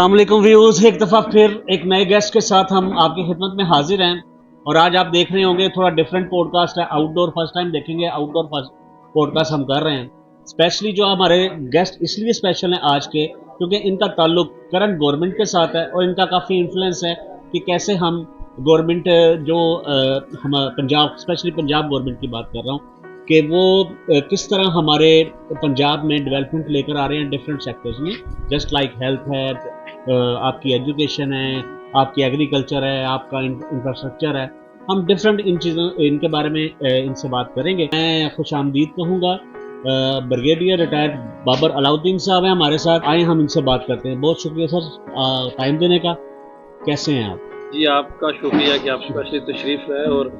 अस्सलाम वालेकुम व्यूअर्स, एक दफ़ा फिर एक नए गेस्ट के साथ हम आपकी खिदमत में हाजिर हैं। और आज आप देख रहे होंगे थोड़ा डिफरेंट पॉडकास्ट है, आउटडोर फर्स्ट टाइम देखेंगे, आउटडोर फर्स्ट पॉडकास्ट हम कर रहे हैं। स्पेशली जो हमारे गेस्ट इसलिए स्पेशल हैं आज के, क्योंकि इनका ताल्लुक करंट गवर्नमेंट के साथ है और इनका काफ़ी इन्फ्लुएंस है कि कैसे हम गवर्नमेंट जो हम पंजाब, स्पेशली पंजाब गवर्नमेंट की बात कर रहा हूँ कि वो किस तरह हमारे पंजाब में डेवलपमेंट लेकर आ रहे हैं डिफरेंट सेक्टर्स में, जस्ट लाइक हेल्थ है, आपकी एजुकेशन है, आपकी एग्रीकल्चर है, आपका इंफ्रास्ट्रक्चर है। हम डिफरेंट इन चीज़ों इनके बारे में इनसे बात करेंगे। मैं खुश आमदीद कहूँगा। ब्रिगेडियर रिटायर्ड बाबर अलाउद्दीन साहब हैं हमारे साथ, आए हम इनसे बात करते हैं। बहुत शुक्रिया सर टाइम देने का। कैसे हैं आप? जी, आपका शुक्रिया कि आप स्पेशली तशरीफ़ लाए और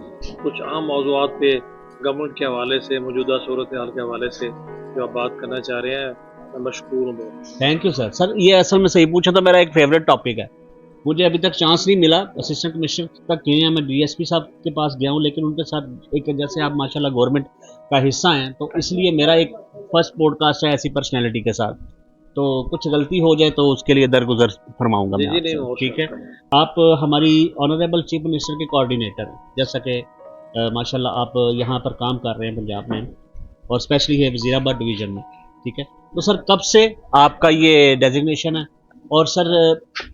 कुछ आम मौज़ूआत पे गवर्नमेंट के हवाले से, मौजूदा सूरत हाल के हवाले से जो आप बात करना चाह रहे हैं, मैं मशकूर हूँ बहुत। Thank you sir. सर ये असल में सही पूछा तो मेरा एक फेवरेट टॉपिक है। मुझे अभी तक चांस नहीं मिला, असिस्टेंट कमिश्नर तक किए हैं, मैं डीएसपी साहब के पास गया हूँ, लेकिन उनके साथ एक जैसे आप माशाल्लाह गवर्नमेंट का हिस्सा हैं, तो इसलिए मेरा एक फर्स्ट पॉडकास्ट है ऐसी पर्सनैलिटी के साथ। तो कुछ गलती हो जाए तो उसके लिए दरगुजर फरमाऊंगा मैं जी नहीं, आपसे, ठीक है? आप हमारी ऑनरेबल चीफ मिनिस्टर के कोऑर्डिनेटर हैं, जैसा कि माशाल्लाह आप यहाँ पर काम कर रहे हैं पंजाब में और स्पेशली है वज़ीराबाद डिवीज़न में, ठीक है? तो सर कब से आपका ये डेजिग्नेशन है और सर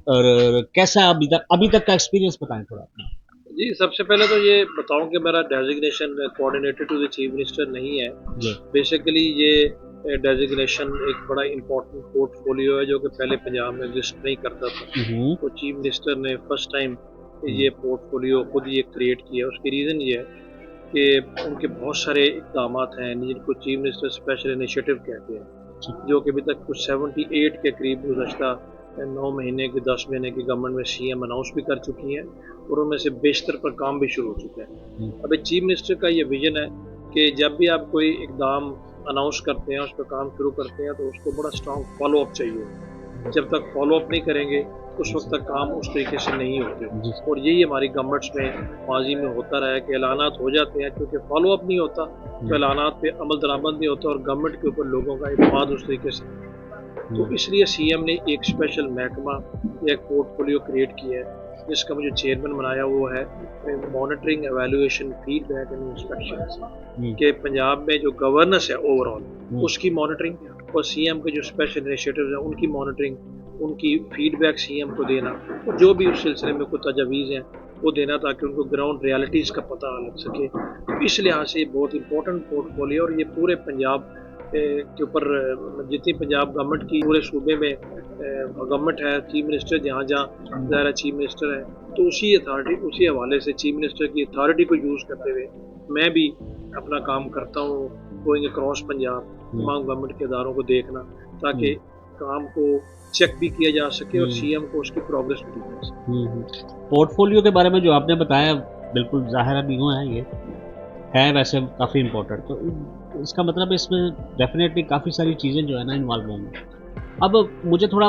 कैसा है अभी तक का एक्सपीरियंस बताएं थोड़ा अपना। जी, सबसे पहले तो ये बताऊं कि मेरा designation coordinator to the chief minister नहीं है। बेसिकली ये डेजिग्नेशन एक बड़ा इंपॉर्टेंट पोर्टफोलियो है जो कि पहले पंजाब में एग्जिस्ट नहीं करता था। तो चीफ मिनिस्टर ने फर्स्ट टाइम ये पोर्टफोलियो खुद ये क्रिएट किया। उसकी रीज़न ये है कि उनके बहुत सारे इक़दाम हैं जिनको चीफ मिनिस्टर स्पेशल इनिशिएटिव कहते हैं, जो कि अभी तक कुछ 78 के करीब गुज़श्ता 9 महीने की 10 महीने की गवर्नमेंट में सीएम अनाउंस भी कर चुकी हैं और उनमें से बेशतर पर काम भी शुरू हो चुका है। अभी चीफ मिनिस्टर का ये विजन है कि जब भी आप कोई इकदाम अनाउंस करते हैं, उस पर काम शुरू करते हैं, तो उसको बड़ा स्ट्रॉन्ग फॉलो अप चाहिए। जब तक फॉलो अप नहीं करेंगे उस वक्त तक काम उस तरीके से नहीं होते। और यही हमारी गवर्नमेंट्स में माजी में होता रहा है कि ऐलानात हो जाते हैं, क्योंकि फॉलो अप नहीं होता तो ऐलानात पे अमल दरामद नहीं होता और गवर्नमेंट के ऊपर लोगों का इत्मीनान उस तरीके से। तो इसलिए सीएम ने एक स्पेशल महकमा या एक पोर्टफोलियो क्रिएट किया है जिसका मुझे चेयरमैन बनाया। वो है monitoring, evaluation, feedback and inspection के पंजाब में जो गवर्नेंस है ओवरऑल उसकी मॉनिटरिंग और सीएम के जो स्पेशल इनिशिएटिव्स हैं उनकी मॉनिटरिंग, उनकी फीडबैक सीएम को देना और जो भी उस सिलसिले में कोई तजावीज़ हैं वो देना ताकि उनको ग्राउंड रियलिटीज़ का पता लग सके। तो इस लिहाज से बहुत इंपॉर्टेंट पोर्टफोलियो और ये पूरे पंजाब के ऊपर जितनी पंजाब गवर्नमेंट की पूरे सूबे में गवर्नमेंट है, चीफ मिनिस्टर जहाँ जहाँ ज़ाहिर चीफ मिनिस्टर है, तो उसी अथॉरिटी, उसी हवाले से चीफ मिनिस्टर की अथॉरिटी को यूज़ करते हुए मैं भी अपना काम करता हूँ, गोइंग अक्रॉस पंजाब, तमाम गवर्नमेंट के इदारों को देखना ताकि काम को चेक भी किया जा सके और सीएम को उसकी प्रोग्रेस भी दी जा सके। पोर्टफोलियो के बारे में जो आपने बताया बिल्कुल ज़ाहिर भी हुआ है, ये है वैसे काफ़ी इम्पोर्टेंट। तो इसका मतलब इसमें डेफिनेटली काफ़ी सारी चीज़ें जो है ना इन्वॉल्व होंगी। अब मुझे थोड़ा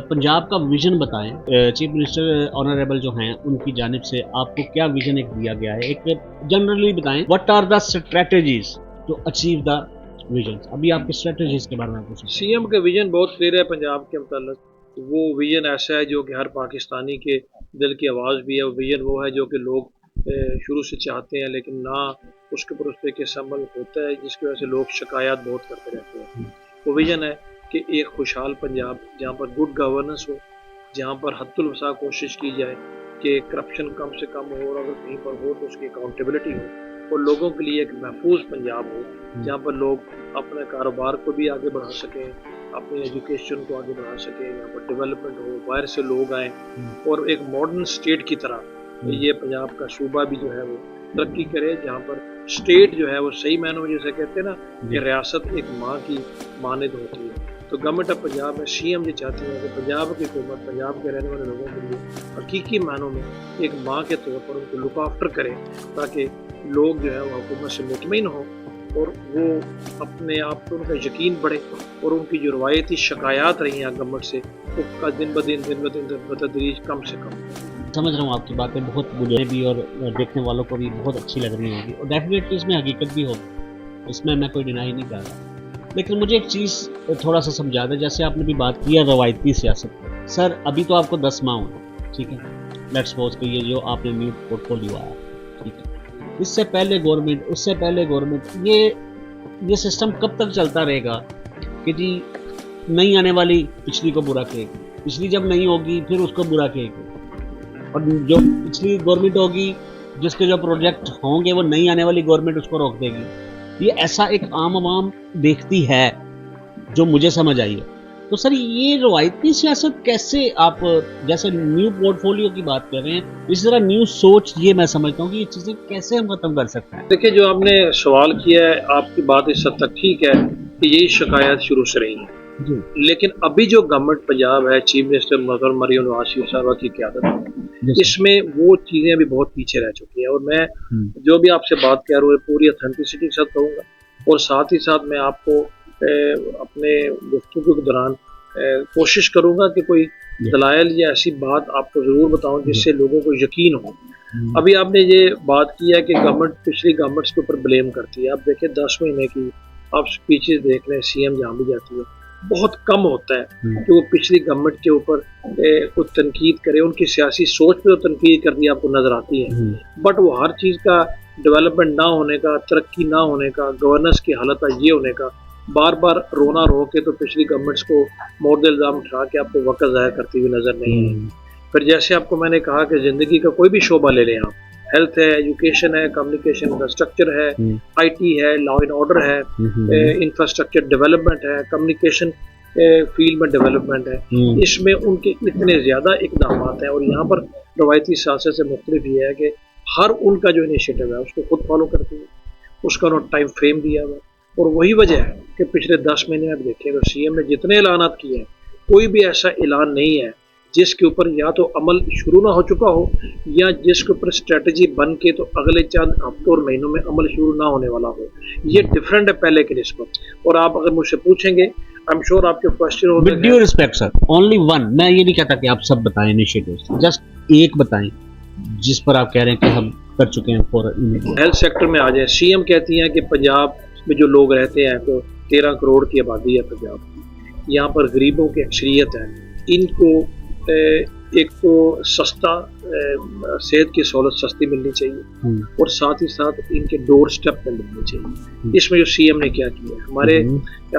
पंजाब का विज़न बताएं। चीफ मिनिस्टर ऑनरेबल जो हैं उनकी जानिब से आपको क्या विज़न एक दिया गया है, एक जनरली बताएं what are the strategies to achieve the vision. अभी आपकी स्ट्रेटजीज के बारे में पूछें। सीएम का विजन बहुत क्लियर है पंजाब के मतलब। वो विजन ऐसा है जो कि हर पाकिस्तानी के दिल की आवाज़ भी है। वो विजन वो है जो कि लोग शुरू से चाहते हैं, लेकिन ना उसके ऊपर उस तरीके से अमल होता है, जिसकी वजह से लोग शिकायत बहुत करते रहते हैं। वो विजन है कि एक खुशहाल पंजाब जहाँ पर गुड गवर्नेंस हो, जहाँ पर हद्दुल वसा कोशिश की जाए कि करप्शन कम से कम हो और अगर कहीं पर हो तो उसकी अकाउंटेबिलिटी हो और लोगों के लिए एक महफूज पंजाब हो जहाँ पर लोग अपने कारोबार को भी आगे बढ़ा सकें, अपनी एजुकेशन को आगे बढ़ा सकें, यहाँ पर डेवलपमेंट हो, बाहर से लोग आएँ और एक मॉडर्न स्टेट की तरह ये पंजाब का सूबा भी जो है वो तरक्की करे, जहाँ पर स्टेट जो है वो सही मायनों में जैसे कहते हैं ना कि रियासत एक माँ की मानद होती है। तो गवर्नमेंट ऑफ पंजाब में सीएम जी चाहती है कि पंजाब की हुकूमत पंजाब के रहने वाले लोगों के लिए हकीकी मायनों में एक माँ के तौर पर उनको लुक आफ्टर करे, ताकि लोग जो है वो हुकूमत से मुतमईन हो और वो अपने आप पर उनका यकीन बढ़े और उनकी जो रवायती शिकायत रही हैं गवर्नमेंट से उसका दिन ब दिन बतदरीज कम से कम। समझ रहा हूँ आपकी बातें, बहुत मुझे भी और देखने वालों को भी बहुत अच्छी लग रही होगी और डेफिनेटली इसमें हकीकत भी होगी, इसमें मैं कोई डिनाई नहीं कर रहा। लेकिन मुझे एक चीज़ थोड़ा सा समझा दें, जैसे आपने भी बात किया रवायती सियासत। सर अभी तो आपको 10 माह हुए, ठीक है, लेट्स सपोज कि ये जो आपने न्यू पोर्टफोलियो आया, ठीक है, इससे पहले गवर्नमेंट, उससे पहले गवर्नमेंट, ये सिस्टम कब तक चलता रहेगा कि जी नहीं आने वाली पिछली को बुरा कहेगी, पिछली जब नहीं होगी फिर उसको बुरा कहेगी, और जो पिछली गवर्नमेंट होगी जिसके जो प्रोजेक्ट होंगे वो नहीं आने वाली गवर्नमेंट उसको रोक देगी। ये ऐसा एक आम आवाम देखती है जो मुझे समझ आई है। तो सर ये रवायती सियासत कैसे आप, जैसे न्यू पोर्टफोलियो की बात कर रहे हैं, इस तरह न्यू सोच, ये मैं समझता हूँ कि ये चीज़ें कैसे हम खत्म कर सकते हैं। देखिए, जो आपने सवाल किया है, आपकी बात इस हद तक ठीक है कि यही शिकायत शुरू से रही है जी। लेकिन अभी जो गवर्नमेंट पंजाब है, चीफ मिनिस्टर मोहतरम मरियम नवाज शरीफ साहबा की क़यादत में, इसमें वो चीज़ें अभी बहुत पीछे रह चुकी हैं। और मैं जो भी आपसे बात कर रहा हूँ पूरी ऑथेंटिसिटी के साथ कहूँगा, और साथ ही साथ मैं आपको अपने गुफ्तगू के दौरान कोशिश करूँगा कि कोई दलाइल या ऐसी बात आपको ज़रूर बताऊँ जिससे लोगों को यकीन हो। अभी आपने ये बात की है कि गवर्नमेंट पिछली गवर्नमेंट्स के ऊपर ब्लेम करती है। आप देखिए 10 महीने की आप स्पीचेस देख लें, सीएम जहाँ भी जाती है, बहुत कम होता है कि वो पिछली गवर्नमेंट के ऊपर कुछ तनकीद करे। उनकी सियासी सोच पे तो तनकीद करनी आपको नजर आती है, बट वो हर चीज़ का डेवलपमेंट ना होने का, तरक्की ना होने का, गवर्नेंस की हालत ये होने का, बार बार रोना रो के तो पिछली गवर्नमेंट्स को मोर्दे इल्ज़ाम उठा के आपको वक्त ज़ाया करती हुई नजर नहीं है। फिर जैसे आपको मैंने कहा कि ज़िंदगी का कोई भी शोबा ले लें आप, हेल्थ है, एजुकेशन है, कम्युनिकेशन इंफ्रास्ट्रक्चर है, आईटी है, लॉ एंड ऑर्डर है, इंफ्रास्ट्रक्चर डेवलपमेंट है, कम्युनिकेशन फील्ड में डेवलपमेंट है, इसमें उनके इतने ज़्यादा इकदाम हैं। और यहाँ पर रवायती सियासत से मुख्तलिफ ये है कि हर उनका जो इनिशिएटिव है उसको खुद फॉलो करती है, उसका उन्होंने टाइम फ्रेम दिया हुआ। और वही वजह है कि पिछले 10 महीने आप देखें तो सीएम ने जितने ऐलानात किए हैं, कोई भी ऐसा ऐलान नहीं है जिसके ऊपर या तो अमल शुरू ना हो चुका हो या जिसके ऊपर स्ट्रेटजी बन के तो अगले चंद हफ्तों और महीनों में अमल शुरू ना होने वाला हो। ये डिफरेंट है पहले के निस्बत। और आप अगर मुझसे पूछेंगे, आई एम श्योर आपके क्वेश्चन होंगे। With due respect sir, only one, मैं ये नहीं कहता कि आप सब बताएं इनिशिएटिव्स, जस्ट एक बताएं जिस पर आप कह रहे हैं कि हम कर चुके हैं फॉर इमीडिएट। हेल्थ सेक्टर में आ जाए, सीएम कहती हैं कि पंजाब में जो लोग रहते हैं तो 13 करोड़ की आबादी है पंजाब की, यहाँ पर गरीबों की अक्सरियत है, इनको एक तो सस्ता सेहत की सहूलत सस्ती मिलनी चाहिए और साथ ही साथ इनके डोर स्टेप पे मिलनी चाहिए। इसमें जो सीएम ने क्या किया है, हमारे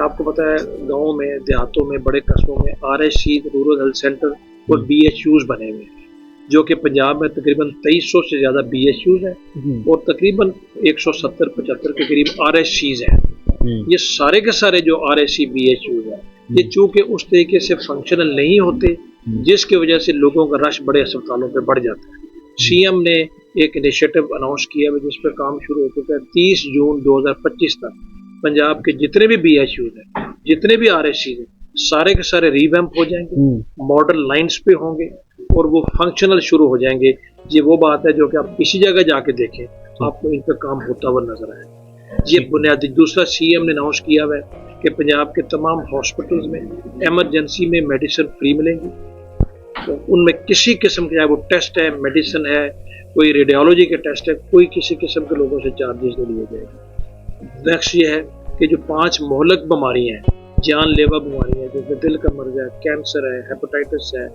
आपको पता है गाँव में, देहातों में, बड़े कस्बों में RSC रूरल हेल्थ सेंटर और BHUs बने हुए हैं, जो कि पंजाब में तकरीबन 2300 से ज़्यादा BHUs हैं और तकरीबन 170-75 के करीब RSCs हैं। ये सारे के सारे जो RSC BHUs हैं, ये चूँकि उस तरीके से फंक्शनल नहीं होते, जिसकी वजह से लोगों का रश बड़े अस्पतालों पे बढ़ जाता है। सीएम ने एक इनिशिएटिव अनाउंस किया है जिस पर काम शुरू हो चुका है। 30 जून 2025 तक पंजाब के जितने भी BHUs हैं, जितने भी RSCs हैं, सारे के सारे रिवैम्प हो जाएंगे, मॉडर्न लाइन्स पे होंगे और वो फंक्शनल शुरू हो जाएंगे। ये वो बात है जो कि आप किसी जगह जाके देखें आपको इन पर काम होता हुआ नजर आए। ये बुनियादी। दूसरा, सीएम ने अनाउंस किया हुआ है कि पंजाब के तमाम हॉस्पिटल्स में इमरजेंसी में मेडिसिन फ्री मिलेंगी, तो उनमें किसी किस्म के, चाहे वो टेस्ट है, मेडिसिन है, कोई रेडियोलॉजी के टेस्ट है, कोई किसी किस्म के लोगों से चार्जेस नहीं लिए जाएंगे। नेक्स्ट ये है कि जो 5 मोहलक बीमारियाँ हैं, जानलेवा बीमारियाँ, जैसे दिल का मर्ज है, कैंसर है, हेपेटाइटिस है,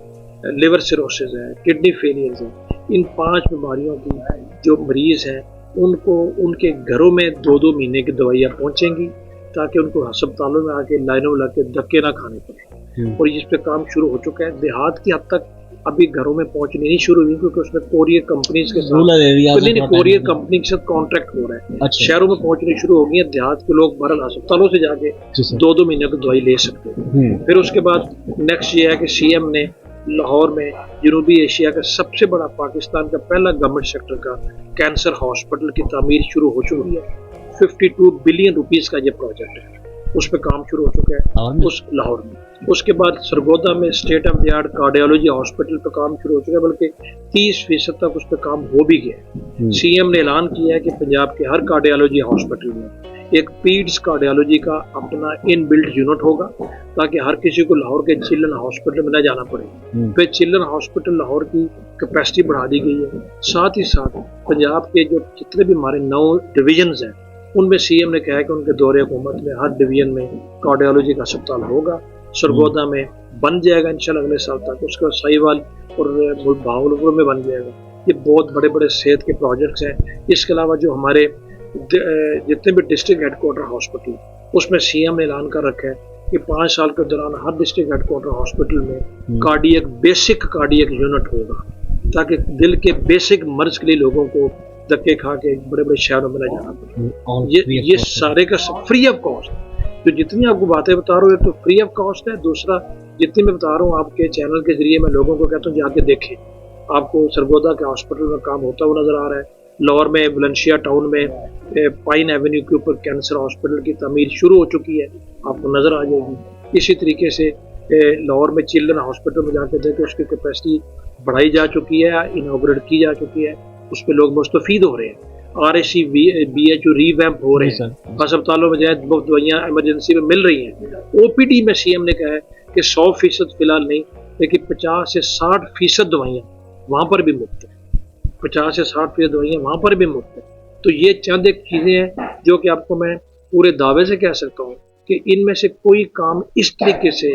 लिवर सिरोसिस है, किडनी फेलियर्स है, इन 5 बीमारियों की जो मरीज़ हैं उनको उनके घरों में 2-2 महीने की दवाइयाँ पहुँचेंगी ताकि उनको अस्पतालों में आके लाइनों में लग के धक्के ना खाने पड़े। और इस पे काम शुरू हो चुका है। देहात की हद तक अभी घरों में पहुंचनी नहीं शुरू हुई क्योंकि उसमें कोरियर कंपनीज के साथ कोरियर कंपनी के साथ कॉन्ट्रैक्ट हो रहा है। अच्छा। शहरों में पहुंचनी शुरू हो गई है। देहात के लोग बहरहाल अस्पतालों से जाके 2-2 महीने की दवाई ले सकते हैं। फिर उसके बाद नेक्स्ट ये है कि सीएम ने लाहौर में जनूबी एशिया का सबसे बड़ा, पाकिस्तान का पहला गवर्नमेंट सेक्टर का कैंसर हॉस्पिटल की तामीर शुरू हो चुकी है। 52 बिलियन रुपीस का ये प्रोजेक्ट है, उस पर काम शुरू हो चुका है उस लाहौर में। उसके बाद सरगोदा में state of the art cardiology hospital पर काम शुरू हो चुका है, बल्कि 30% तक उस पर काम हो भी गया है। सीएम ने ऐलान किया है कि पंजाब के हर कार्डियोलॉजी हॉस्पिटल में एक पीड्स कार्डियोलॉजी का अपना इन बिल्ट यूनिट होगा ताकि हर किसी को लाहौर के चिल्ड्रन हॉस्पिटल में न जाना पड़े। फिर चिल्ड्रन हॉस्पिटल लाहौर की कैपेसिटी बढ़ा दी गई है। साथ ही साथ पंजाब के जो जितने भी हमारे 9 डिविजन्स हैं उनमें सीएम ने कहा कि उनके दौरे हुकूमत में हर डिवीजन में कार्डियोलॉजी का अस्पताल होगा, सरगोदा में बन जाएगा इंशाल्लाह अगले साल तक, उसके बाद साहिवाल और भावलपुर में बन जाएगा। ये बहुत बड़े बड़े सेहत के प्रोजेक्ट्स हैं। इसके अलावा जो हमारे जितने भी डिस्ट्रिक्ट हेडक्वार्टर हॉस्पिटल, उसमें सीएम ने ऐलान कर रखा है कि 5 साल के दौरान हर डिस्ट्रिक्ट हेडक्वार्टर हॉस्पिटल में बेसिक कार्डियक यूनिट होगा, ताकि दिल के बेसिक मर्ज के लिए लोगों को धक्के खा के बड़े बड़े शहरों में न जाना पड़े। ये सारे का फ्री ऑफ कॉस्ट। तो जितनी आपको बातें बता रहा हूँ तो फ्री ऑफ कॉस्ट है। दूसरा, जितनी मैं बता रहा हूँ आपके चैनल के जरिए मैं लोगों को कहता हूँ जाके देखें। आपको सरगोदा के हॉस्पिटल में काम होता हुआ नजर आ रहा है। लाहौर में वलेंशिया टाउन में पाइन एवेन्यू के ऊपर कैंसर हॉस्पिटल की तमीर शुरू हो चुकी है, आपको नजर आ जाएगी। इसी तरीके से लाहौर में चिल्ड्रन हॉस्पिटल में जाकर देखें, उसकी कैपेसिटी बढ़ाई जा चुकी है, इनॉग्रेट की जा चुकी है, उस पर लोग मुस्तफीद हो रहे हैं। RAC BHO रीवैम्प हो रहे हैं, अस्पतालों में जाए दवाइयाँ इमरजेंसी में मिल रही हैं। OPD में CM ने कहा है कि 100% फिलहाल नहीं, लेकिन 50 से 60% दवाइयाँ वहाँ पर भी मुफ्त है। 50 से 60% दवाइयाँ वहाँ पर भी मुफ्त है। तो ये चंद एक चीज़ें हैं जो कि आपको मैं पूरे दावे से कह सकता हूँ कि इनमें से कोई काम इस तरीके से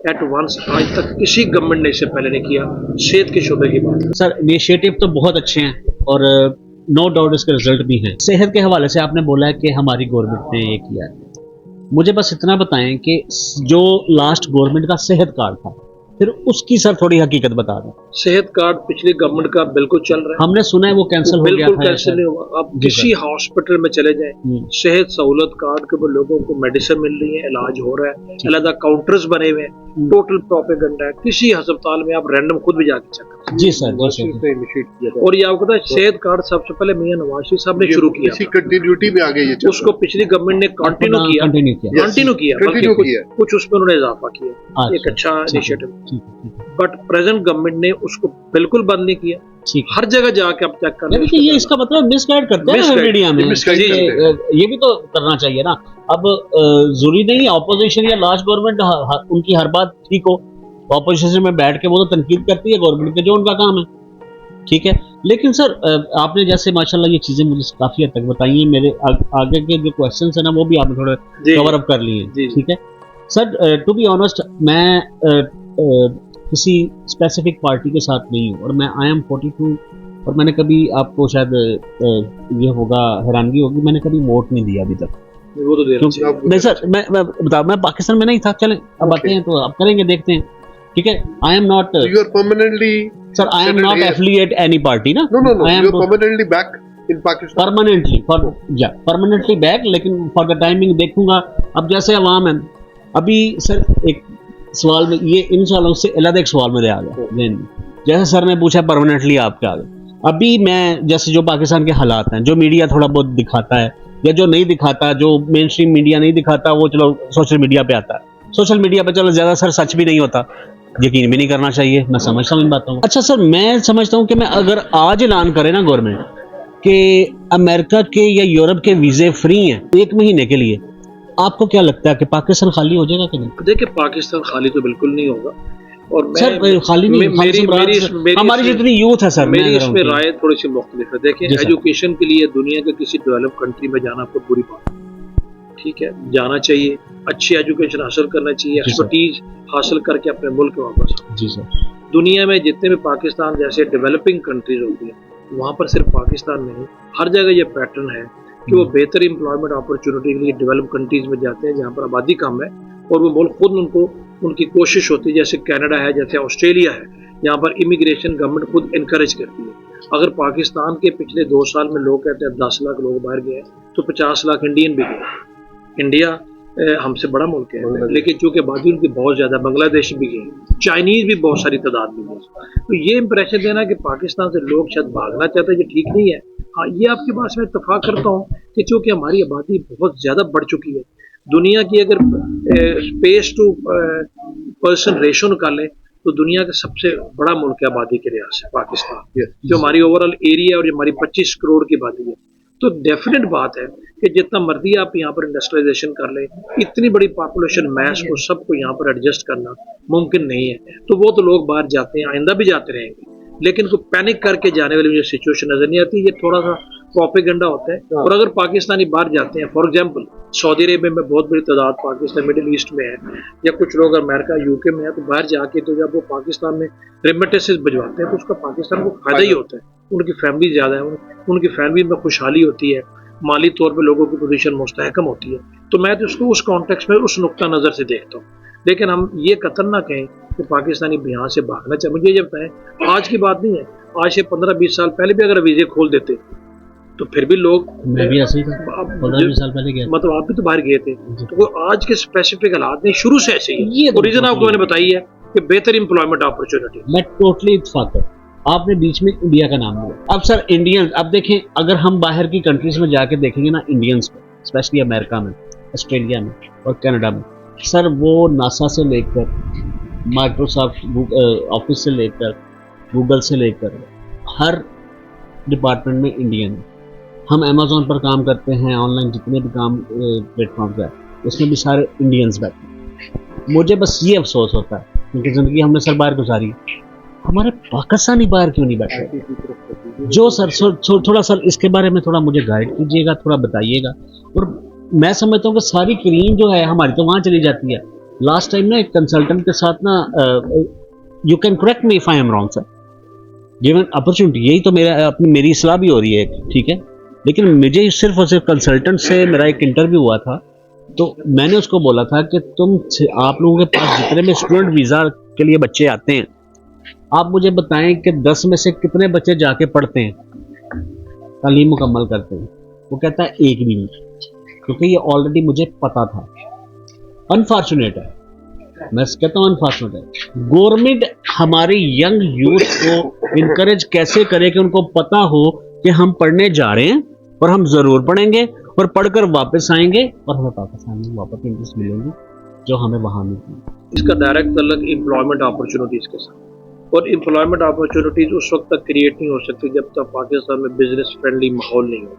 एट वंस आज तक किसी गवर्नमेंट ने इससे पहले नहीं किया। सेहत के शोबे की बात है सर, इनिशिएटिव तो बहुत अच्छे हैं और नो डाउट इसके रिजल्ट भी हैं। सेहत के हवाले से आपने बोला है कि हमारी गवर्नमेंट ने ये किया है, मुझे बस इतना बताएं कि जो लास्ट गवर्नमेंट का सेहत कार्ड था, फिर उसकी सर थोड़ी हकीकत बता दें। सेहत कार्ड पिछली गवर्नमेंट का बिल्कुल चल रहा है। हमने सुना है वो कैंसिल हो गया था। बिल्कुल कैंसिल नहीं हुआ। आप किसी हॉस्पिटल में चले जाएं, सेहत सहूलत कार्ड के ऊपर लोगों को मेडिसिन मिल रही है, इलाज हो रहा है, अलग काउंटर्स बने हुए हैं, टोटल प्रोपेगेंडा है। किसी अस्पताल में आप रैंडम खुद भी जाके चेक कर। जी सर, जी सर। और ये आपको पता है सेहत कार्ड सबसे पहले मियां नवाज शरीफ साहब ने शुरू किया, इसी कंटिन्यूटी में आ गई ये, उसको पिछली गवर्नमेंट ने कंटिन्यू किया, कुछ उसमें उन्होंने इजाफा किया, एक अच्छा इनिशिएटिव। बट प्रेजेंट गवर्नमेंट ने उसको बिल्कुल बंद नहीं किया। हर जगह जाके आप चेक कर, ये इसका मतलब मिसगाइड करते हैं मीडिया में, ये भी तो करना चाहिए ना। अब जरूरी नहीं ऑपोजिशन या लास्ट गवर्नमेंट उनकी हर बात ठीक हो, ऑपोजिशन में बैठ के वो तो तनकीद करती है गवर्नमेंट के, जो उनका काम है, ठीक है। लेकिन सर आपने जैसे माशाल्लाह ये चीजें मुझे काफी हद तक बताई हैं, मेरे आगे के जो क्वेश्चंस है ना वो भी आपने थोड़ा कवर अप कर लिए, ठीक है सर। टू बी ऑनेस्ट, मैं किसी स्पेसिफिक पार्टी के साथ नहीं हूँ और मैं I am 42 और मैंने कभी, आपको शायद ये होगा, हैरानगी होगी, मैंने कभी वोट नहीं दिया अभी तक। वो तो नहीं सर, मैं बता, मैं पाकिस्तान में नहीं था। चलें अब आते हैं तो अब करेंगे, देखते हैं, ठीक है। I am not you are permanently, sir, I am not affiliate any party ना। no I am you are permanently back in Pakistan, permanently back, लेकिन for the timing देखूंगा। अब जैसे अवाम है अभी सर, एक सवाल में ये इन सवालों से अलग एक सवाल में आ गया, जैसे सर ने पूछा परमानेंटली आपके आगे। अभी मैं जैसे जो पाकिस्तान के हालात हैं, जो मीडिया थोड़ा बहुत दिखाता है या जो नहीं दिखाता, जो मेन स्ट्रीम मीडिया नहीं दिखाता, वो चलो सोशल मीडिया पे आता है। सोशल मीडिया पे चलो ज्यादा सर सच भी नहीं होता, यकीन भी नहीं करना चाहिए, मैं समझता हूँ इन बातों को। अच्छा सर, मैं समझता हूँ कि मैं अगर आज ऐलान करे ना गवर्नमेंट कि अमेरिका के या यूरोप के वीजे फ्री हैं 1 महीने के लिए, आपको क्या लगता है कि पाकिस्तान खाली हो जाएगा कि नहीं? देखिए, पाकिस्तान खाली तो बिल्कुल नहीं होगा। और मैं सर खाली नहीं, हमारी जितनी यूथ है सर, मेरी इसमें राय थोड़ी सी मुख्तलिफ है। देखिए, एजुकेशन के लिए दुनिया के किसी डेवलप कंट्री में जाना आपको बुरी बात है, ठीक है, जाना चाहिए, अच्छी एजुकेशन हासिल करना चाहिए, एक्सपर्टीज हासिल करके अपने मुल्क में वापस। जी सर। दुनिया में जितने भी पाकिस्तान जैसे डेवलपिंग कंट्रीज होती है, वहाँ पर सिर्फ पाकिस्तान में नहीं, हर जगह ये पैटर्न है कि वो बेहतर एम्प्लॉयमेंट अपॉर्चुनिटी के लिए डेवलप कंट्रीज में जाते हैं जहाँ पर आबादी कम है, और वो मुल्क खुद उनकी कोशिश होती है, जैसे कनाडा है, जैसे ऑस्ट्रेलिया है, यहाँ पर इमिग्रेशन गवर्नमेंट खुद इनकरेज करती है। अगर पाकिस्तान के पिछले 2 साल में लोग कहते हैं 10 लाख लोग बाहर गए, तो 50 लाख इंडियन भी गए। इंडिया हमसे बड़ा मुल्क है, लेकिन चूंकि आबादी उनकी बहुत ज़्यादा, बांग्लादेश भी गए, चाइनीज़ भी बहुत सारी तादाद में गए। तो ये इंप्रेशन देना कि पाकिस्तान से लोग शायद भागना चाहते हैं, ये ठीक नहीं है। हाँ, ये आपके पास मैं इत्तफाक करता हूँ कि चूँकि हमारी आबादी बहुत ज़्यादा बढ़ चुकी है, दुनिया की अगर स्पेस टू पर्सन रेशो निकालें तो दुनिया का सबसे बड़ा मुल्क है आबादी के लिहाज से पाकिस्तान, जो हमारी ओवरऑल एरिया और हमारी 25 करोड़ की आबादी है। तो डेफिनेट बात है कि जितना मर्जी आप यहाँ पर इंडस्ट्रियलाइजेशन कर लें, इतनी बड़ी पॉपुलेशन मैस को सबको यहाँ पर एडजस्ट करना मुमकिन नहीं है। तो वो तो लोग बाहर जाते हैं, आइंदा भी जाते रहेंगे, लेकिन कोई पैनिक करके जाने वाली मुझे सिचुएशन नजर नहीं आती। ये थोड़ा सा प्रोपेगेंडा होता है। और अगर पाकिस्तानी बाहर जाते हैं, फॉर एग्जांपल सऊदी अरेबिया में बहुत बड़ी तादाद पाकिस्तान मिडिल ईस्ट में है, या कुछ लोग अमेरिका यूके में है, तो बाहर जाके तो जब वो पाकिस्तान में रेमिटेंसेस भिजवाते हैं तो उसका पाकिस्तान को फायदा ही होता है। उनकी फैमिली ज़्यादा है, उनकी फैमिली में खुशहाली होती है, माली तौर पर लोगों की पोजीशन मुस्तहकम होती है। तो मैं तो उसको उस कॉन्टेक्स्ट में उस नुक्ता नज़र से देखता हूँ। लेकिन हम ये कतन ना कहें कि पाकिस्तानी यहाँ से भागना चाहिए। मुझे ये बताएं, आज की बात नहीं है, आज से 15-20 साल पहले भी अगर वीजे खोल देते तो फिर भी लोग, मैं भी ऐसे ही था, 15-20 साल पहले गया, मतलब आप भी तो बाहर गए थे, तो आज के स्पेसिफिक हालात नहीं, शुरू से ऐसे ही है। रीजन आपको मैंने बताई है कि बेहतर एम्प्लॉयमेंट अपॉर्चुनिटी। मैं टोटली इत्तेफाक करता हूं। आपने बीच में इंडिया का नाम लिया। अब सर इंडियन, अब देखें, अगर हम बाहर की कंट्रीज में जाके देखेंगे ना इंडियंस को, स्पेशली अमेरिका में, ऑस्ट्रेलिया में और कनाडा में, सर वो नासा से लेकर माइक्रोसॉफ्ट ऑफिस से लेकर गूगल से लेकर हर डिपार्टमेंट में इंडियन है। हम अमेज़ॉन पर काम करते हैं, ऑनलाइन जितने भी काम प्लेटफॉर्म्स है उसमें भी सारे इंडियंस बैठे हैं। मुझे बस ये अफसोस होता है क्योंकि ज़िंदगी हमने सर बाहर गुजारी है, हमारे पाकिस्तानी बाहर क्यों नहीं बैठे? जो सर थोड़ा सर इसके बारे में थोड़ा मुझे गाइड कीजिएगा, थोड़ा बताइएगा। और मैं समझता हूँ कि सारी क्रीम जो है हमारी तो वहाँ चली जाती है। लास्ट टाइम ना एक कंसल्टेंट के साथ ना, you can correct me if I am wrong sir, given opportunity, यही तो मेरी सलाह भी हो रही है, ठीक है, लेकिन मुझे सिर्फ और सिर्फ कंसल्टेंट से मेरा एक इंटरव्यू हुआ था, तो मैंने उसको बोला था कि आप लोगों के पास जितने भी स्टूडेंट वीज़ा के लिए बच्चे आते हैं, आप मुझे बताएं कि 10 में से कितने बच्चे जाके पढ़ते हैं, तालीम मुकम्मल करते हैं? वो कहता है एक भी नहीं, क्योंकि ये ऑलरेडी मुझे पता था। अनफॉर्चुनेट है, मैं कहता हूँ अनफॉर्चुनेट है। गवर्नमेंट हमारे यंग यूथ को इनकरेज कैसे करे कि उनको पता हो कि हम पढ़ने जा रहे हैं और हम ज़रूर पढ़ेंगे और पढ़कर वापस आएंगे और हमें पाकिस्तान में वापस इंटरेस्ट मिलेंगी जो हमें वहाँ मिलती है। इसका डायरेक्ट तल्लुक एम्प्लॉयमेंट अपॉर्चुनिटीज़ के साथ, और एम्प्लॉयमेंट अपॉर्चुनिटीज़ उस वक्त तक क्रिएट नहीं हो सकती जब तक पाकिस्तान में बिजनेस फ्रेंडली माहौल नहीं हो।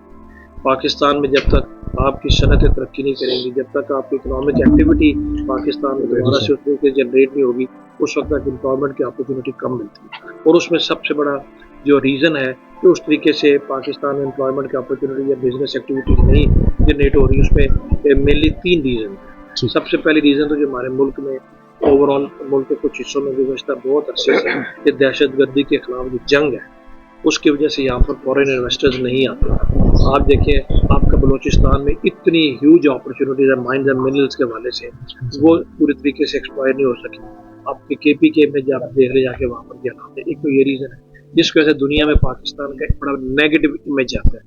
पाकिस्तान में जब तक आपकी सनतें तरक्की नहीं करेंगी, जब तक आपकी इकोनॉमिक एक्टिविटी पाकिस्तान में दोबारा से उस तरीके से जनरेट नहीं होगी, उस वक्त तक एम्प्लॉयमेंट की अपॉर्चुनिटी कम मिलती है। और उसमें सबसे बड़ा जो रीज़न है कि उस तरीके से पाकिस्तान में एम्प्लॉयमेंट की अपॉर्चुनिटी या बिजनेस एक्टिविटीज़ नहीं जनरेट हो रही, उसमें मेनली 3 रीज़न है। सबसे पहली रीज़न तो जो हमारे मुल्क में ओवरऑल मुल्क के कुछ हिस्सों में गुज़श्ता बहुत अरसे से ये दहशतगर्दी के खिलाफ जो जंग है, उसकी वजह से यहाँ पर फॉरेन इन्वेस्टर्स नहीं आते। आप देखिए, आपका बलूचिस्तान में इतनी ह्यूज अपॉर्चुनिटीज है माइंस एंड मिनरल्स के हवाले से, वो पूरी तरीके से एक्सप्लॉइट नहीं हो सकी। आपके KPK में जब आप देख रहे जाके वहाँ पर क्या हाल है, एक तो ये रीज़न है जिसकी वजह से दुनिया में पाकिस्तान का एक बड़ा नेगेटिव इमेज आता है।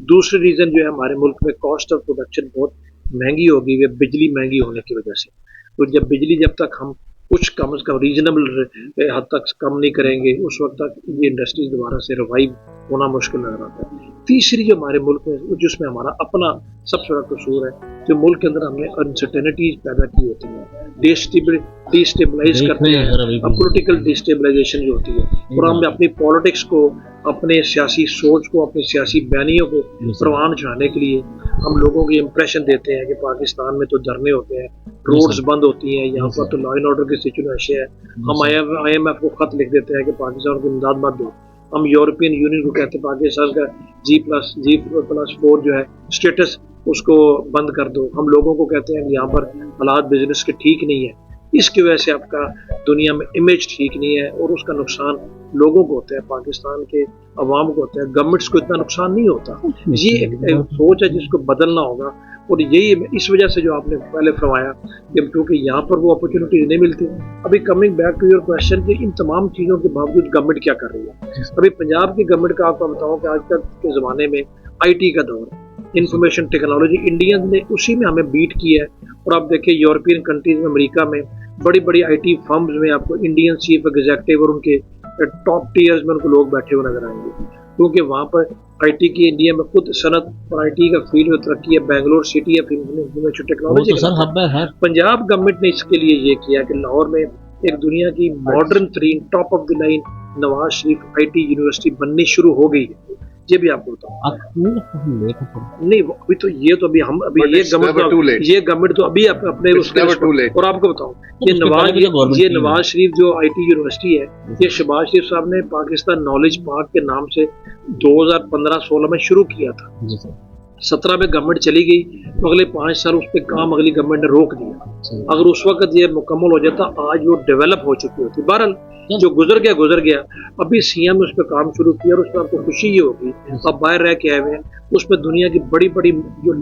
दूसरी रीज़न जो है, हमारे मुल्क में कॉस्ट ऑफ प्रोडक्शन बहुत महंगी हो गई है बिजली महंगी होने की वजह से। तो जब बिजली जब तक हम कुछ कम से कम रीजनेबल हद तक कम नहीं करेंगे, उस वक्त तक ये इंडस्ट्रीज दोबारा से रिवाइव होना मुश्किल नजर आता है। तीसरी जो हमारे मुल्क में, जिसमें हमारा अपना सबसे बड़ा कसूर है, जो मुल्क के अंदर हमने अनसर्टेनिटीज पैदा की होती है, डिस्टेबलाइज करते हैं, पॉलिटिकल डिस्टेबलाइजेशन जो होती है, और हम अपनी पॉलिटिक्स को, अपने सियासी सोच को, अपनी सियासी बयानियों को परवान चढ़ाने के लिए हम लोगों को इम्प्रेशन देते हैं कि पाकिस्तान में तो धरने होते हैं, रोड्स बंद होती हैं, यहाँ पर तो लॉ एंड ऑर्डर की सिचुएशन है। हम IMF को खत लिख देते हैं कि पाकिस्तान की इमदाद मत दो। हम यूरोपियन यूनियन को कहते हैं पाकिस्तान का G+4 जो है स्टेटस, उसको बंद कर दो। हम लोगों को कहते हैं कि यहाँ पर हालात बिजनेस के ठीक नहीं है, इसकी वजह से आपका दुनिया में इमेज ठीक नहीं है, और उसका नुकसान लोगों को होता है, पाकिस्तान के अवाम को होता है। गवर्नमेंट्स को इतना नुकसान नहीं होता। ये एक सोच है जिसको बदलना होगा, और यही इस वजह से जो आपने पहले फरमाया कि क्योंकि यहाँ पर वो अपॉर्चुनिटीज नहीं मिलती। अभी coming back to your question कि इन तमाम चीज़ों के बावजूद गवर्नमेंट क्या कर रही है। अभी पंजाब की गवर्नमेंट का आपको बताऊँ कि आजकल के ज़माने में IT का दौर है, इंफॉर्मेशन टेक्नोलॉजी, इंडियन ने उसी में हमें बीट किया है। और आप देखिए यूरोपियन कंट्रीज में, अमेरिका में बड़ी बड़ी IT फर्म्स में आपको इंडियन चीफ एग्जीक्यूटिव और उनके टॉप टीयर्स में उनको लोग बैठे हुए नजर आएंगे, क्योंकि वहाँ पर IT की इंडिया में खुद सनत और IT का फील्ड में तरक्की है। Bangalore city of information technology तो पंजाब गवर्नमेंट ने इसके लिए ये किया कि लाहौर में एक दुनिया की मॉडर्न तरीन top of the line Nawaz Sharif IT university बननी शुरू हो गई है। ये भी आपको बताऊं। नहीं अभी तो ये तो अभी हम अभी But ये it's never too late. Government तो अभी अपने It's उसके never too late. और आपको बताऊं ये उसके पहले भी तो government ये की है। नवाज शरीफ जो IT यूनिवर्सिटी है, ये शहबाज शरीफ साहब ने पाकिस्तान नॉलेज पार्क के नाम से 2015-16 में शुरू किया था। जी सर। 17 में गवर्नमेंट चली गई तो अगले 5 साल उस पर काम अगली गवर्नमेंट ने रोक दिया। अगर उस वक्त ये मुकम्मल हो जाता आज वो डेवलप हो चुकी होती। बहरहाल जो गुजर गया। अभी सीएम ने उस पर काम शुरू किया और उसमें आपको खुशी ये होगी, अब बाहर रह के आए हुए हैं, उसमें दुनिया की बड़ी बड़ी जो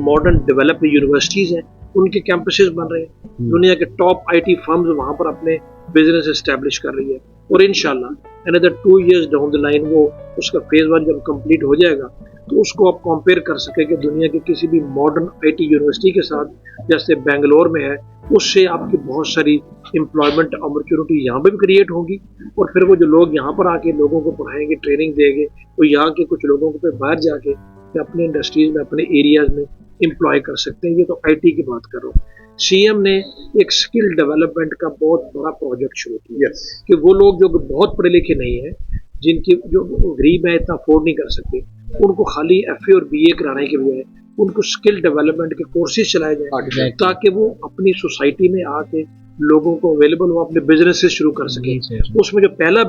मॉडर्न डेवलप्ड यूनिवर्सिटीज हैं उनके कैंपसेस बन रहे हैं। दुनिया के टॉप IT फर्म्स वहां पर अपने बिजनेस एस्टेब्लिश कर रही है और इंशाल्लाह another 2 years down the line वो उसका फेज 1 जब कंप्लीट हो जाएगा तो उसको आप कंपेयर कर सकेंगे दुनिया के किसी भी मॉडर्न IT यूनिवर्सिटी के साथ, जैसे बेंगलोर में है, उससे आपकी बहुत सारी एम्प्लॉयमेंट अपॉर्चुनिटी यहाँ पे भी क्रिएट होंगी और फिर वो जो लोग यहाँ पर आके लोगों को पढ़ाएंगे, ट्रेनिंग देंगे, तो यहाँ के कुछ लोगों को फिर बाहर जाके अपने इंडस्ट्रीज में, अपने एरियाज में एम्प्लॉय कर सकते हैं। ये तो IT की बात कर रहा हूँ। सीएम ने एक स्किल डेवलपमेंट का बहुत बड़ा प्रोजेक्ट शुरू किया कि वो लोग जो बहुत पढ़े लिखे नहीं है, जिनकी जो गरीब है, इतना अफोर्ड नहीं कर सकते, उनको खाली FA और BA कराने के बजाय उनको स्किल डेवलपमेंट के कोर्सेज चलाए जाए ताकि वो अपनी सोसाइटी में आके लोगों को अवेलेबल हो अपने बिजनेसेस शुरू कर सके। उसमें जो पहला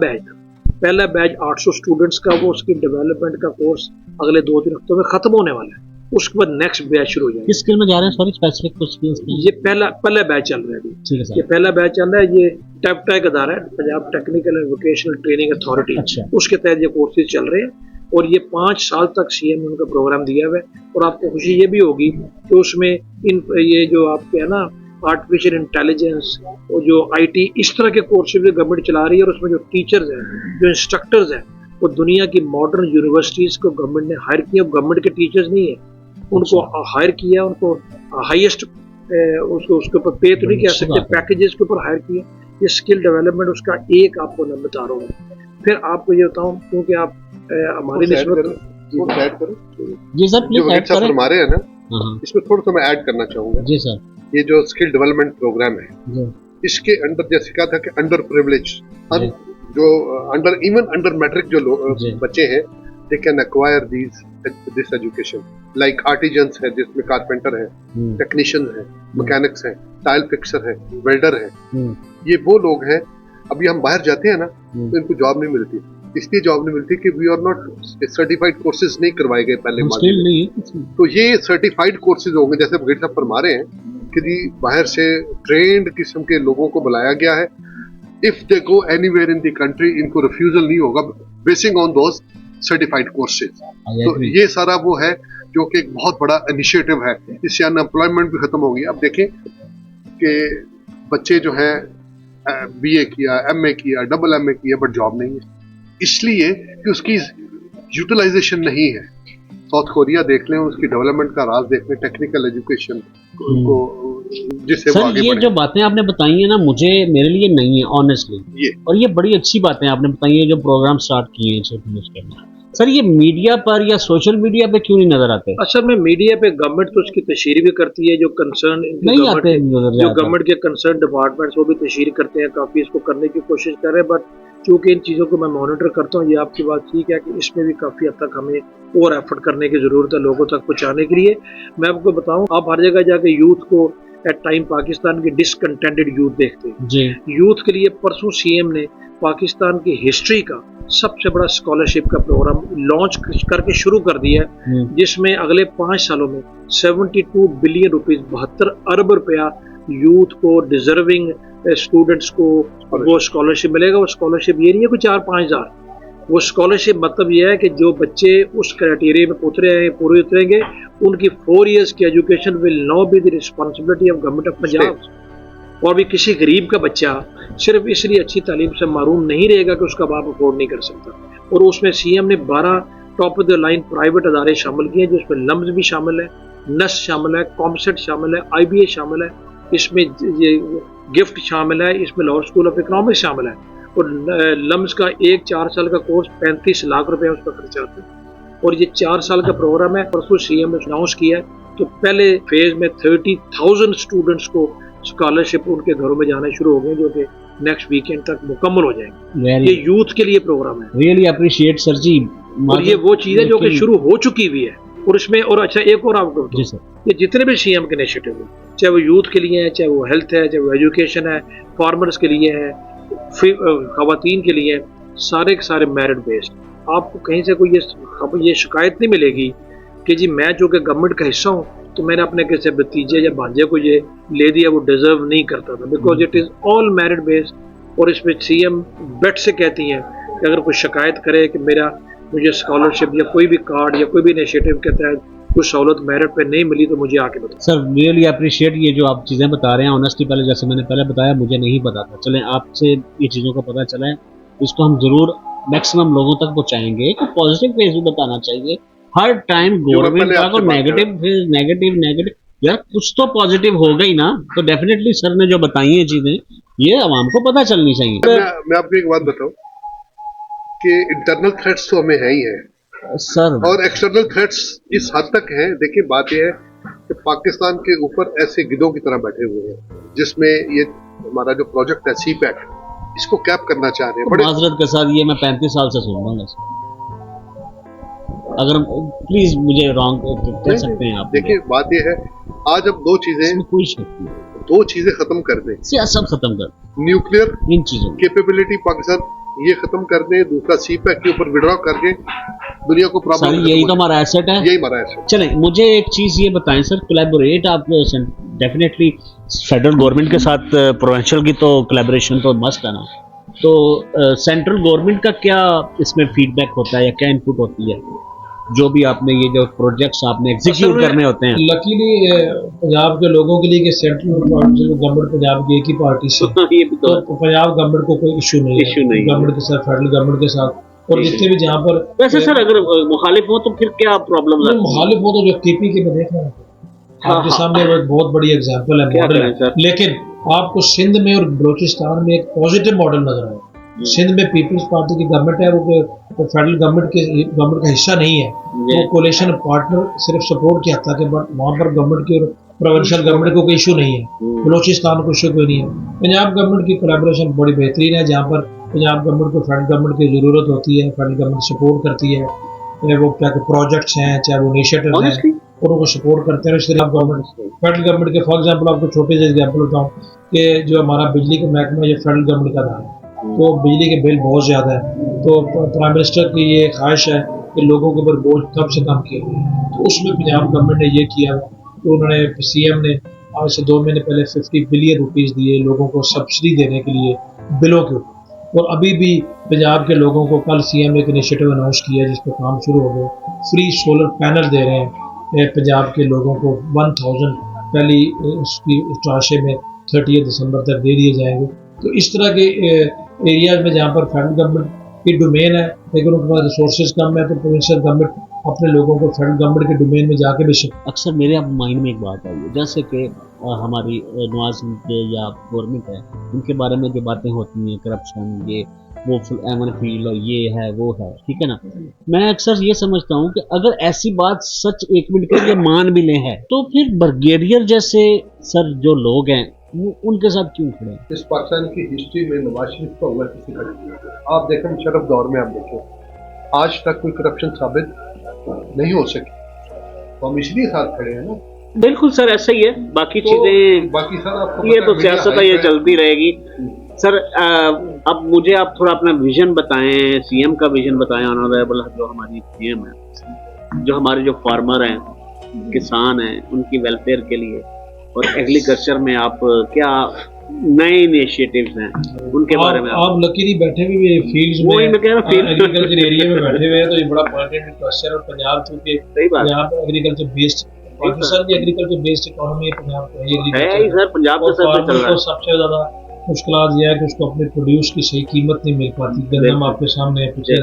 बैच 800 स्टूडेंट्स का वो स्किल डेवलपमेंट का कोर्स अगले 2-3 हफ्तों में खत्म होने वाला है। उसके बाद नेक्स्ट बैच शुरू हो जाएगा। किस स्किल में जा रहे हैं? सॉरी, स्पेसिफिक कुछ स्किल्स? ये पहला बैच चल रहा है अभी। ये पहला बैच चल रहा है। ये टैपटैक अदारा है, Punjab technical and vocational training authority. अच्छा। उसके तहत ये कोर्सेज चल रहे हैं और ये 5 साल तक सीएम ने उनका प्रोग्राम दिया हुआ है। और आपको खुशी ये भी होगी कि उसमें ये जो आपके है ना आर्टिफिशियल इंटेलिजेंस और जो IT इस तरह के कोर्सेज भी गवर्नमेंट चला रही है और उसमें जो टीचर्स हैं, जो इंस्ट्रक्टर्स हैं, वो दुनिया की मॉडर्न यूनिवर्सिटीज को गवर्नमेंट ने हायर किया। गवर्नमेंट के टीचर्स नहीं है, उनको हायर किया, उनको हाईएस्ट उसके ऊपर पे तो नहीं कह सकते, पैकेजेस के ऊपर हायर किया। ये स्किल डेवलपमेंट उसका एक आपको मैं बता रहा हूँ। फिर आपको ये बताऊँ क्योंकि आप हमारे निस्बत जी सर प्लीज ऐड करें। फरमा रहे हैं ना, इसमें थोड़ा सा मैं ऐड करना चाहूंगा। जी सर। ये जो स्किल डेवलपमेंट प्रोग्राम है इसके अंदर जैसे कहा था कि अंडर प्रिविलेज जो अंडर मैट्रिक जो बच्चे हैं, they can acquire this education like artisans है जिसमें कारपेंटर है, टेक्नीशियन है, मैकेनिक्स है, टाइल फिक्सर है, वेल्डर है। ये वो लोग हैं। अभी हम बाहर जाते हैं ना तो इनको जॉब नहीं मिलती, इसलिए जॉब नहीं मिलती कि we are not certified courses नहीं करवाए गए पहले। तो ये सर्टिफाइड कोर्सेज होंगे, जैसे बघेल साहब फरमा रहे हैं कि बाहर से ट्रेंड किस्म के लोगों को बुलाया गया है। If they go anywhere in the country, इनको रिफ्यूजल नहीं होगा basin on those certified courses. तो ये सारा वो है जो कि एक बहुत बड़ा इनिशिएटिव है। इससे अनएम्प्लॉयमेंट भी खत्म होगी। अब देखें कि बच्चे जो हैं BA किया, MA किया, MA किया, बट जॉब नहीं है, इसलिए कि उसकी यूटिलाइजेशन नहीं है। साउथ कोरिया देख लें, उसकी डेवलपमेंट का राज देख लें, टेक्निकल एजुकेशन को जिससे वो आगे ये बढ़े। जो बातें आपने बताई है ना, मेरे लिए नहीं है ऑनेस्टली, और ये बड़ी अच्छी बातें आपने बताई है जो प्रोग्राम स्टार्ट किए हैं चीफ मिनिस्टर ने। सर ये मीडिया पर या सोशल मीडिया पे क्यों नहीं नजर आते? असल में मीडिया पे गवर्नमेंट तो उसकी तशहीर भी करती है, जो कंसर्न नहीं आते, जो गवर्नमेंट के कंसर्न डिपार्टमेंट्स वो भी तशहीर करते हैं, काफी इसको करने की कोशिश कर रहे हैं। बट चूंकि इन चीज़ों को मैं मॉनिटर करता हूँ, ये आपकी बात ठीक है कि इसमें भी काफ़ी हद तक हमें और एफर्ट करने की ज़रूरत है लोगों तक पहुँचाने के लिए। मैं आपको बताऊँ, आप हर जगह जाके यूथ को एट टाइम पाकिस्तान की डिसकंटेंटेड यूथ देखते हैं जी। यूथ के लिए परसों सीएम ने पाकिस्तान की हिस्ट्री का सबसे बड़ा स्कॉलरशिप का प्रोग्राम लॉन्च करके शुरू कर दिया है, जिसमें अगले 5 सालों में 72 बिलियन रुपीस 72 अरब रुपया यूथ को, डिजर्विंग स्टूडेंट्स को वो स्कॉलरशिप मिलेगा। वो स्कॉलरशिप ये नहीं है कोई 4-5 हज़ार, वो स्कॉलरशिप मतलब ये है कि जो बच्चे उस क्राइटेरिया में पूरे उतरेंगे, उनकी 4 years की education will now be the responsibility of government of Punjab. और भी किसी गरीब का बच्चा सिर्फ इसलिए अच्छी तालीम से महरूम नहीं रहेगा कि उसका बाप अफोर्ड नहीं कर सकता। और उसमें सीएम ने 12 top of the line private अदारे शामिल किए, जिसमें लम्स भी शामिल है, नस शामिल है, कॉमसेट शामिल है, IBA शामिल है, इसमें ये गिफ्ट शामिल है, इसमें लाहौर स्कूल ऑफ इकोनॉमिक्स शामिल है। और लम्स का एक 4 साल का कोर्स 35 लाख रुपए उसका खर्चा आता है। और ये 4 साल का प्रोग्राम है। परसों सीएम ने अनाउंस किया है, तो पहले फेज में 30,000 स्टूडेंट्स को स्कॉलरशिप उनके घरों में जाने शुरू हो गए, जो कि नेक्स्ट वीकेंड तक मुकम्मल हो जाएंगे। ये यूथ के लिए प्रोग्राम है। रियली अप्रिशिएट सर जी, और ये वो चीज़ है जो कि शुरू हो चुकी हुई है। और इसमें और अच्छा एक और आपको बताऊं, ये जितने भी सीएम के इनिशिएटिव हैं, चाहे वो यूथ के लिए है, चाहे वो हेल्थ है, चाहे वो एजुकेशन है, फार्मर्स के लिए है, खवातीन के लिए है, सारे के सारे मेरिट बेस्ड। आपको कहीं से कोई ये शिकायत नहीं मिलेगी कि जी मैं जो कि गवर्नमेंट का हिस्सा हूँ तो मैंने अपने किसी भतीजे या भांजे को ये ले दिया, वो डिजर्व नहीं करता था, because it is all merit based. और इसमें सीएम बेट से कहती हैं कि अगर कोई शिकायत करे कि मुझे स्कॉलरशिप या कोई भी कार्ड या कोई भी इनिशिएटिव के तहत कुछ सहूलत मेरिट पे नहीं मिली तो मुझे आके बताओ। सर रियली अप्रिशिएट ये जो आप चीज़ें बता रहे हैं। ऑनेस्टली पहले जैसे मैंने पहले बताया, मुझे नहीं पता था, चलें आपसे ये चीज़ों का पता चला है, इसको हम ज़रूर मैक्सिमम लोगों तक पहुँचाएंगे। तो पॉजिटिव फेज भी बताना चाहिए हर टाइम। गवर्नमेंट का को नेगेटिव यार कुछ तो पॉजिटिव होगा ही ना। तो डेफिनेटली सर ने जो बताई हैं चीज़ें, ये आवाम को पता चलनी चाहिए। मैं आपको एक बात बताऊं कि इंटरनल थ्रेट्स तो हमें है ही है सर, और एक्सटर्नल थ्रेट्स इस हद तक हैं। देखिए बात यह है कि पाकिस्तान के ऊपर ऐसे गिद्धों की तरह बैठे हुए हैं, जिसमें ये हमारा जो प्रोजेक्ट है सीपैक, इसको कैप करना चाह रहे हैं। बड़े माजरत के साथ ये मैं 35 साल से सुन रहा हूँ। अगर प्लीज मुझे रॉन्ग कह सकते हैं आप। देखिए बात यह है, आज अब कोई शक नहीं, दो चीजें खत्म कर दें, सब खत्म कर, न्यूक्लियर इन चीजों कैपेबिलिटी पाकिस्तान ये खत्म कर दें, दूसरा सीपैक के ऊपर विड्रॉ करके दुनिया को प्रॉब्लम, यही तो हमारा एसेट है, यही हमारा एसेट। चलें मुझे एक चीज ये बताएं सर, कोलैबोरेट आप डेफिनेटली फेडरल गवर्नमेंट के साथ, प्रोविंशियल की तो कोलैबोरेशन तो मस्ट है ना। तो सेंट्रल गवर्नमेंट का क्या इसमें फीडबैक होता है या क्या इनपुट होती है, जो भी आपने ये जो प्रोजेक्ट्स आपने एग्जीक्यूट करने होते हैं? लकीली पंजाब के लोगों के लिए कि सेंट्रल गवर्नमेंट पंजाब की एक ही पार्टी से ये भी तो पंजाब गवर्नमेंट को कोई इशू नहीं है गवर्नमेंट के साथ, फेडरल गवर्नमेंट के साथ। और जितने भी जहाँ पर वैसे सर अगर मुखालिफ हो तो फिर क्या प्रॉब्लम है? मुखालिफ हो तो जो केपी के में देख रहे हैं आपके सामने एक बहुत बड़ी एग्जाम्पल है, मॉडल है। लेकिन आपको सिंध में और बलोचिस्तान में एक पॉजिटिव मॉडल नजर आया। सिंध में पीपल्स पार्टी की गवर्नमेंट है, वो फेडरल गवर्नमेंट का हिस्सा नहीं है, वो कोलेशन पार्टनर सिर्फ सपोर्ट की हद तक है, बट वहाँ पर गवर्नमेंट की और प्रोविंशियल गवर्नमेंट को कोई इशू नहीं है, बलोचिस्तान को इशू कोई नहीं है। पंजाब गवर्नमेंट की कोलैबोरेशन बड़ी बेहतरीन है, जहाँ पर पंजाब गवर्नमेंट को फेडरल गवर्नमेंट की जरूरत होती है, फेडरल गवर्नमेंट सपोर्ट करती है, वो क्या प्रोजेक्ट्स हैं चाहे वो इनिशिएटिव हैं और उनको सपोर्ट करते हैं। इसलिए गवर्नमेंट फेडरल गवर्नमेंट के, फॉर एग्जाम्पल आपको छोटे से एग्जाम्पल बताऊँ कि जो हमारा बिजली का महकमा ये फेडरल गवर्नमेंट का था, तो बिजली के बिल बहुत ज़्यादा है, तो प्राइम मिनिस्टर की ये ख्वाहिश है कि लोगों के ऊपर बोझ कम से कम किया, तो उसमें पंजाब गवर्नमेंट ने ये किया कि उन्होंने सीएम ने आज से 2 महीने पहले 50 बिलियन रुपीस दिए लोगों को सब्सिडी देने के लिए बिलों के ऊपर। और अभी भी पंजाब के लोगों को कल सीएम ने एक इनिशिएटिव अनाउंस किया जिस पर काम शुरू हो गया, फ्री सोलर पैनल दे रहे हैं पंजाब के लोगों को 1000 पहली उसकी ट्रांशे में 30 दिसंबर तक दे दिए जाएंगे। तो इस तरह के एरियाज में जहाँ पर फेडरल गवर्नमेंट की डोमेन है लेकिन उनके पास रिसोर्सेज कम है, तो प्रोविंशियल गवर्नमेंट अपने लोगों को फेडरल गवर्नमेंट के डोमेन में जाके भी। अक्सर मेरे अब माइंड में एक बात आई है, जैसे कि हमारी नवाज या गवर्नमेंट है, उनके बारे में जो बातें होती हैं, करप्शन, ये वो एमन फील और ये है वो है, ठीक है ना। मैं अक्सर ये समझता हूँ कि अगर ऐसी बात सच 1 मिनट के लिए मान भी लें है, तो फिर ब्रिगेडियर जैसे सर जो लोग हैं वो उनके साथ क्यों खड़े हैं? इस पाकिस्तान की हिस्ट्री में नवाज शरीफ का हुआ किसी का नहीं। आप देखें मुशर्रफ दौर में, आप देखें आज तक कोई करप्शन साबित नहीं हो सकी, तो हम इसलिए साथ खड़े हैं ना। बिल्कुल सर ऐसा ही है, बाकी तो चीजें बाकी सर आपको ये तो सियासत है, ये चलती रहेगी। सर अब मुझे आप थोड़ा अपना विजन बताएं, सीएम का विजन बताएं, ऑनरेबल जो हमारी सीएम है, जो हमारे जो फार्मर हैं, किसान हैं, उनकी वेलफेयर के लिए और एग्रीकल्चर में आप क्या नए इनिशिएटिव्स हैं उनके बारे में आप लकीली बैठे हुए फील्ड्स में, मैं कह रहा हूं एग्रीकल्चर एरिया में बैठे हुए हैं, तो ये बड़ा पॉइंटेड क्वेश्चन। और पंजाब क्योंकि यहाँ पे एग्रीकल्चर बेस्ड, पाकिस्तान की एग्रीकल्चर बेस्ड इकोनॉमी है, पंजाब है सर, पंजाब के साथ चल रहा है। सबसे ज्यादा मुश्किलात ये है कि उसको अपने प्रोड्यूस की सही कीमत नहीं मिल पाती। गंदम आपके सामने पिछले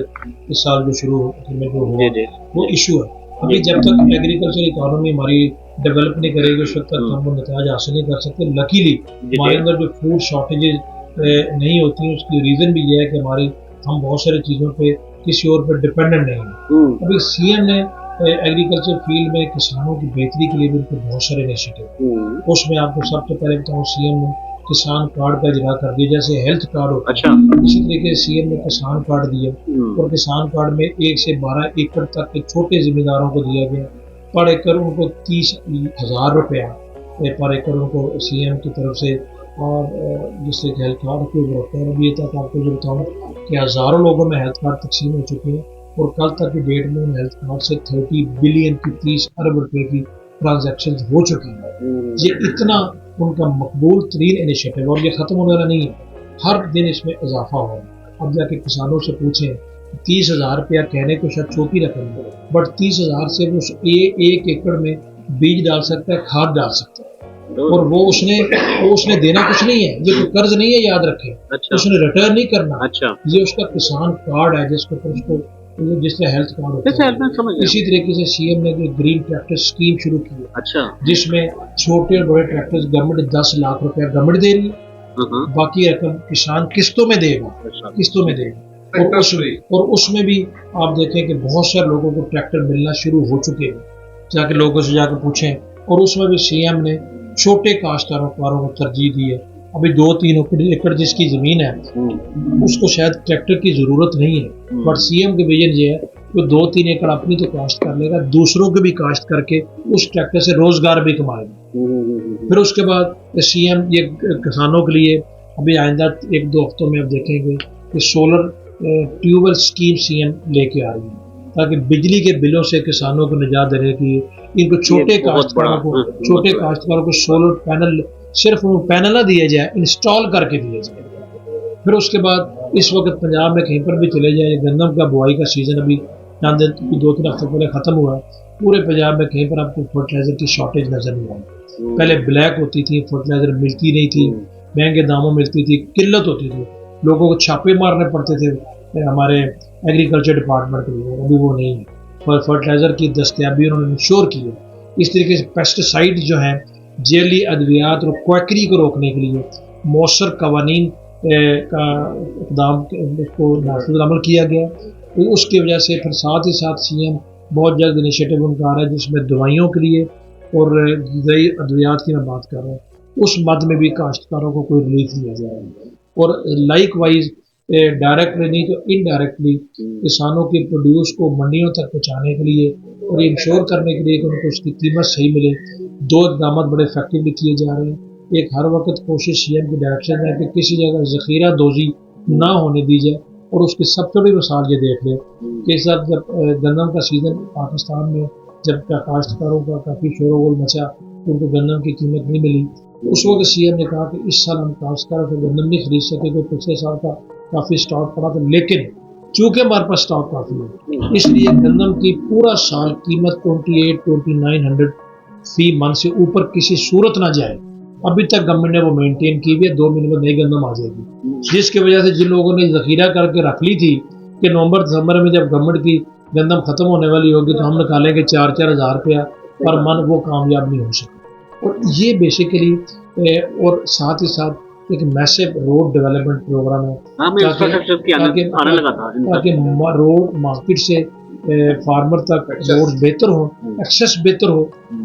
इस साल जो शुरू में जो हुआ वो इशू है। अभी जब तक एग्रीकल्चर इकोनॉमी हमारी डेवलप नहीं करेगी उस वक्त तक हम वो नतीजा हासिल नहीं कर सकते। लकीली हमारे अंदर जो फूड शॉर्टेजेस नहीं होती है, उसकी रीजन भी ये है कि हम बहुत सारी चीज़ों पे किसी और पे डिपेंडेंट नहीं है। अभी सीएम ने एग्रीकल्चर फील्ड में किसानों की बेहतरी के लिए भी उनके बहुत सारे इनिशिएटिव, उसमें आपको सबसे पहले बताऊँ सीएम ने किसान कार्ड का इजरा कर दिया, जैसे हेल्थ कार्ड होता है। अच्छा। इसी तरीके से सीएम ने किसान कार्ड दिया और किसान कार्ड में 1 से 12 एकड़ तक के छोटे जिम्मेदारों को दिया गया। पर एकड़ उनको 30,000 रुपया पर एकड़ उनको सीएम की तरफ से, और जिससे कि हेल्थ कार्ड को होता है। अभी तक आपको जो बताऊँ कि हज़ारों लोगों में हेल्थ कार्ड तकसीम हो चुके हैं और कल तक की डेट में उन हेल्थ कार्ड से 30 बिलियन की 30 अरब रुपए की ट्रांजैक्शन हो चुकी हैं। ये इतना उनका मकबूल तरीन इनिशिएटिव, और ये ख़त्म होने वाला नहीं है, हर दिन इसमें इजाफा हो रहा है। अब जाके किसानों से पूछें, 30,000 रुपया कहने को शायद छोटी रकम है, बट 30,000 से वो एक एकड़ में बीज डाल सकता है, खाद डाल सकता है, और वो उसने देना कुछ नहीं है। ये कोई कर्ज नहीं है, याद रखें। अच्छा। उसने रिटर्न नहीं करना। अच्छा। ये उसका किसान कार्ड है जिसके ऊपर उसको, जिससे हेल्थ कार्ड होता है। इसी तरीके से सीएम ने जो ग्रीन ट्रैक्टर स्कीम शुरू की है, अच्छा, जिसमें छोटे और बड़े ट्रैक्टर्स गवर्नमेंट 10 लाख रुपया गवर्नमेंट दे रही है, बाकी रकम किसान किस्तों में देगा, किस्तों में देगा। और उसमें भी आप देखें कि बहुत सारे लोगों को ट्रैक्टर मिलना शुरू हो चुके हैं, जाके लोगों से जाकर पूछें। और उसमें भी सीएम ने छोटे काश्तकारों को तरजीह दी है। अभी 2-3 एकड़ जिसकी जमीन है उसको शायद ट्रैक्टर की जरूरत नहीं है, बट सीएम के विजन ये है कि 2-3 एकड़ अपनी तो काश्त कर लेगा, दूसरों को भी काश्त करके उस ट्रैक्टर से रोजगार भी कमाएगा। फिर उसके बाद सीएम ये किसानों के लिए अभी आइंदा 1-2 हफ्तों में आप देखेंगे कि सोलर ट्यूबवेल स्कीम सीएम लेके आ रही है, ताकि बिजली के बिलों से किसानों को निजात देने की, इनको छोटे काश्तकारों को सोलर पैनल, सिर्फ वो पैनल ना दिया जाए, इंस्टॉल करके दिया जाए। फिर उसके बाद इस वक्त पंजाब में कहीं पर भी चले जाए, गंदम का बुआई का सीजन अभी चंद दिन 2-3 हफ्ते पहले खत्म हुआ, पूरे पंजाब में कहीं पर आपको फर्टिलाइजर की शॉर्टेज नजर नहीं आई। पहले ब्लैक होती थी, फर्टिलाइजर मिलती नहीं थी, महंगे दामों मिलती थी, किल्लत होती थी, लोगों को छापे मारने पड़ते थे हमारे एग्रीकल्चर डिपार्टमेंट के लिए। अभी वो नहीं है, फर्टिलाइजर की दस्तयाबी उन्होंने इंश्योर की है। इस तरीके से पेस्टिसाइड जो है, जैली अद्वियात और क्वैकरी को रोकने के लिए मौसर कवानीन का इक़दाम को नाफिज़ अमल किया गया। तो उसकी वजह से फिर साथ ही साथ सीएम बहुत जल्द इनिशिएटिव उनका आ रहा है, जिसमें दवाइयों के लिए और ग़िज़ाई अद्वियात की मैं बात कर रहा हूँ, उस मद में भी काश्तकारों को कोई रिलीफ दिया जाएगा। और लाइक वाइज डायरेक्टली नहीं तो इनडायरेक्टली किसानों के प्रोड्यूस को मंडियों तक पहुँचाने के लिए और इंश्योर करने के लिए कि उनको उसकी कीमत सही मिले, 2 इक़दाम बड़े इफेक्टिवली किए जा रहे हैं। एक, हर वक्त कोशिश सीएम की डायरेक्शन में है कि किसी जगह ज़ख़ीरा दोजी ना होने दी जाए, और उसकी सबसे बड़ी मिसाल ये देख लें कि साथ जब गंदम का सीज़न पाकिस्तान में, जब काश्तकारों का काफ़ी शोरगुल मचा, उनको गंदम की कीमत नहीं मिली, उस वक्त सीएम ने कहा कि इस साल हम काश्तकारों को गंदम नहीं खरीद सके, तो पिछले साल का काफ़ी स्टॉक पड़ा था, लेकिन चूँकि हमारे पास स्टॉक काफ़ी है, इसलिए गंदम की पूरा साल कीमत 28-2900 फी मन से ऊपर किसी सूरत ना जाए। अभी तक गवर्नमेंट ने वो मेंटेन की हुई है, 2 महीने में नई गंदम आ जाएगी, जिसकी वजह से जिन लोगों ने ज़ख़ीरा करके रख ली थी कि नवंबर-दिसंबर में जब गवर्नमेंट की गंदम ख़त्म होने वाली होगी तो हम निकालेंगे 4-4 हज़ार रुपया पर मन, वो कामयाब नहीं हो सके। और ये बेसिकली और साथ ही साथ एक मैसिव रोड डेवलपमेंट प्रोग्राम है, ताकि रोड मार्केट से फार्मर तक रोड बेहतर हो, एक्सेस बेहतर हो,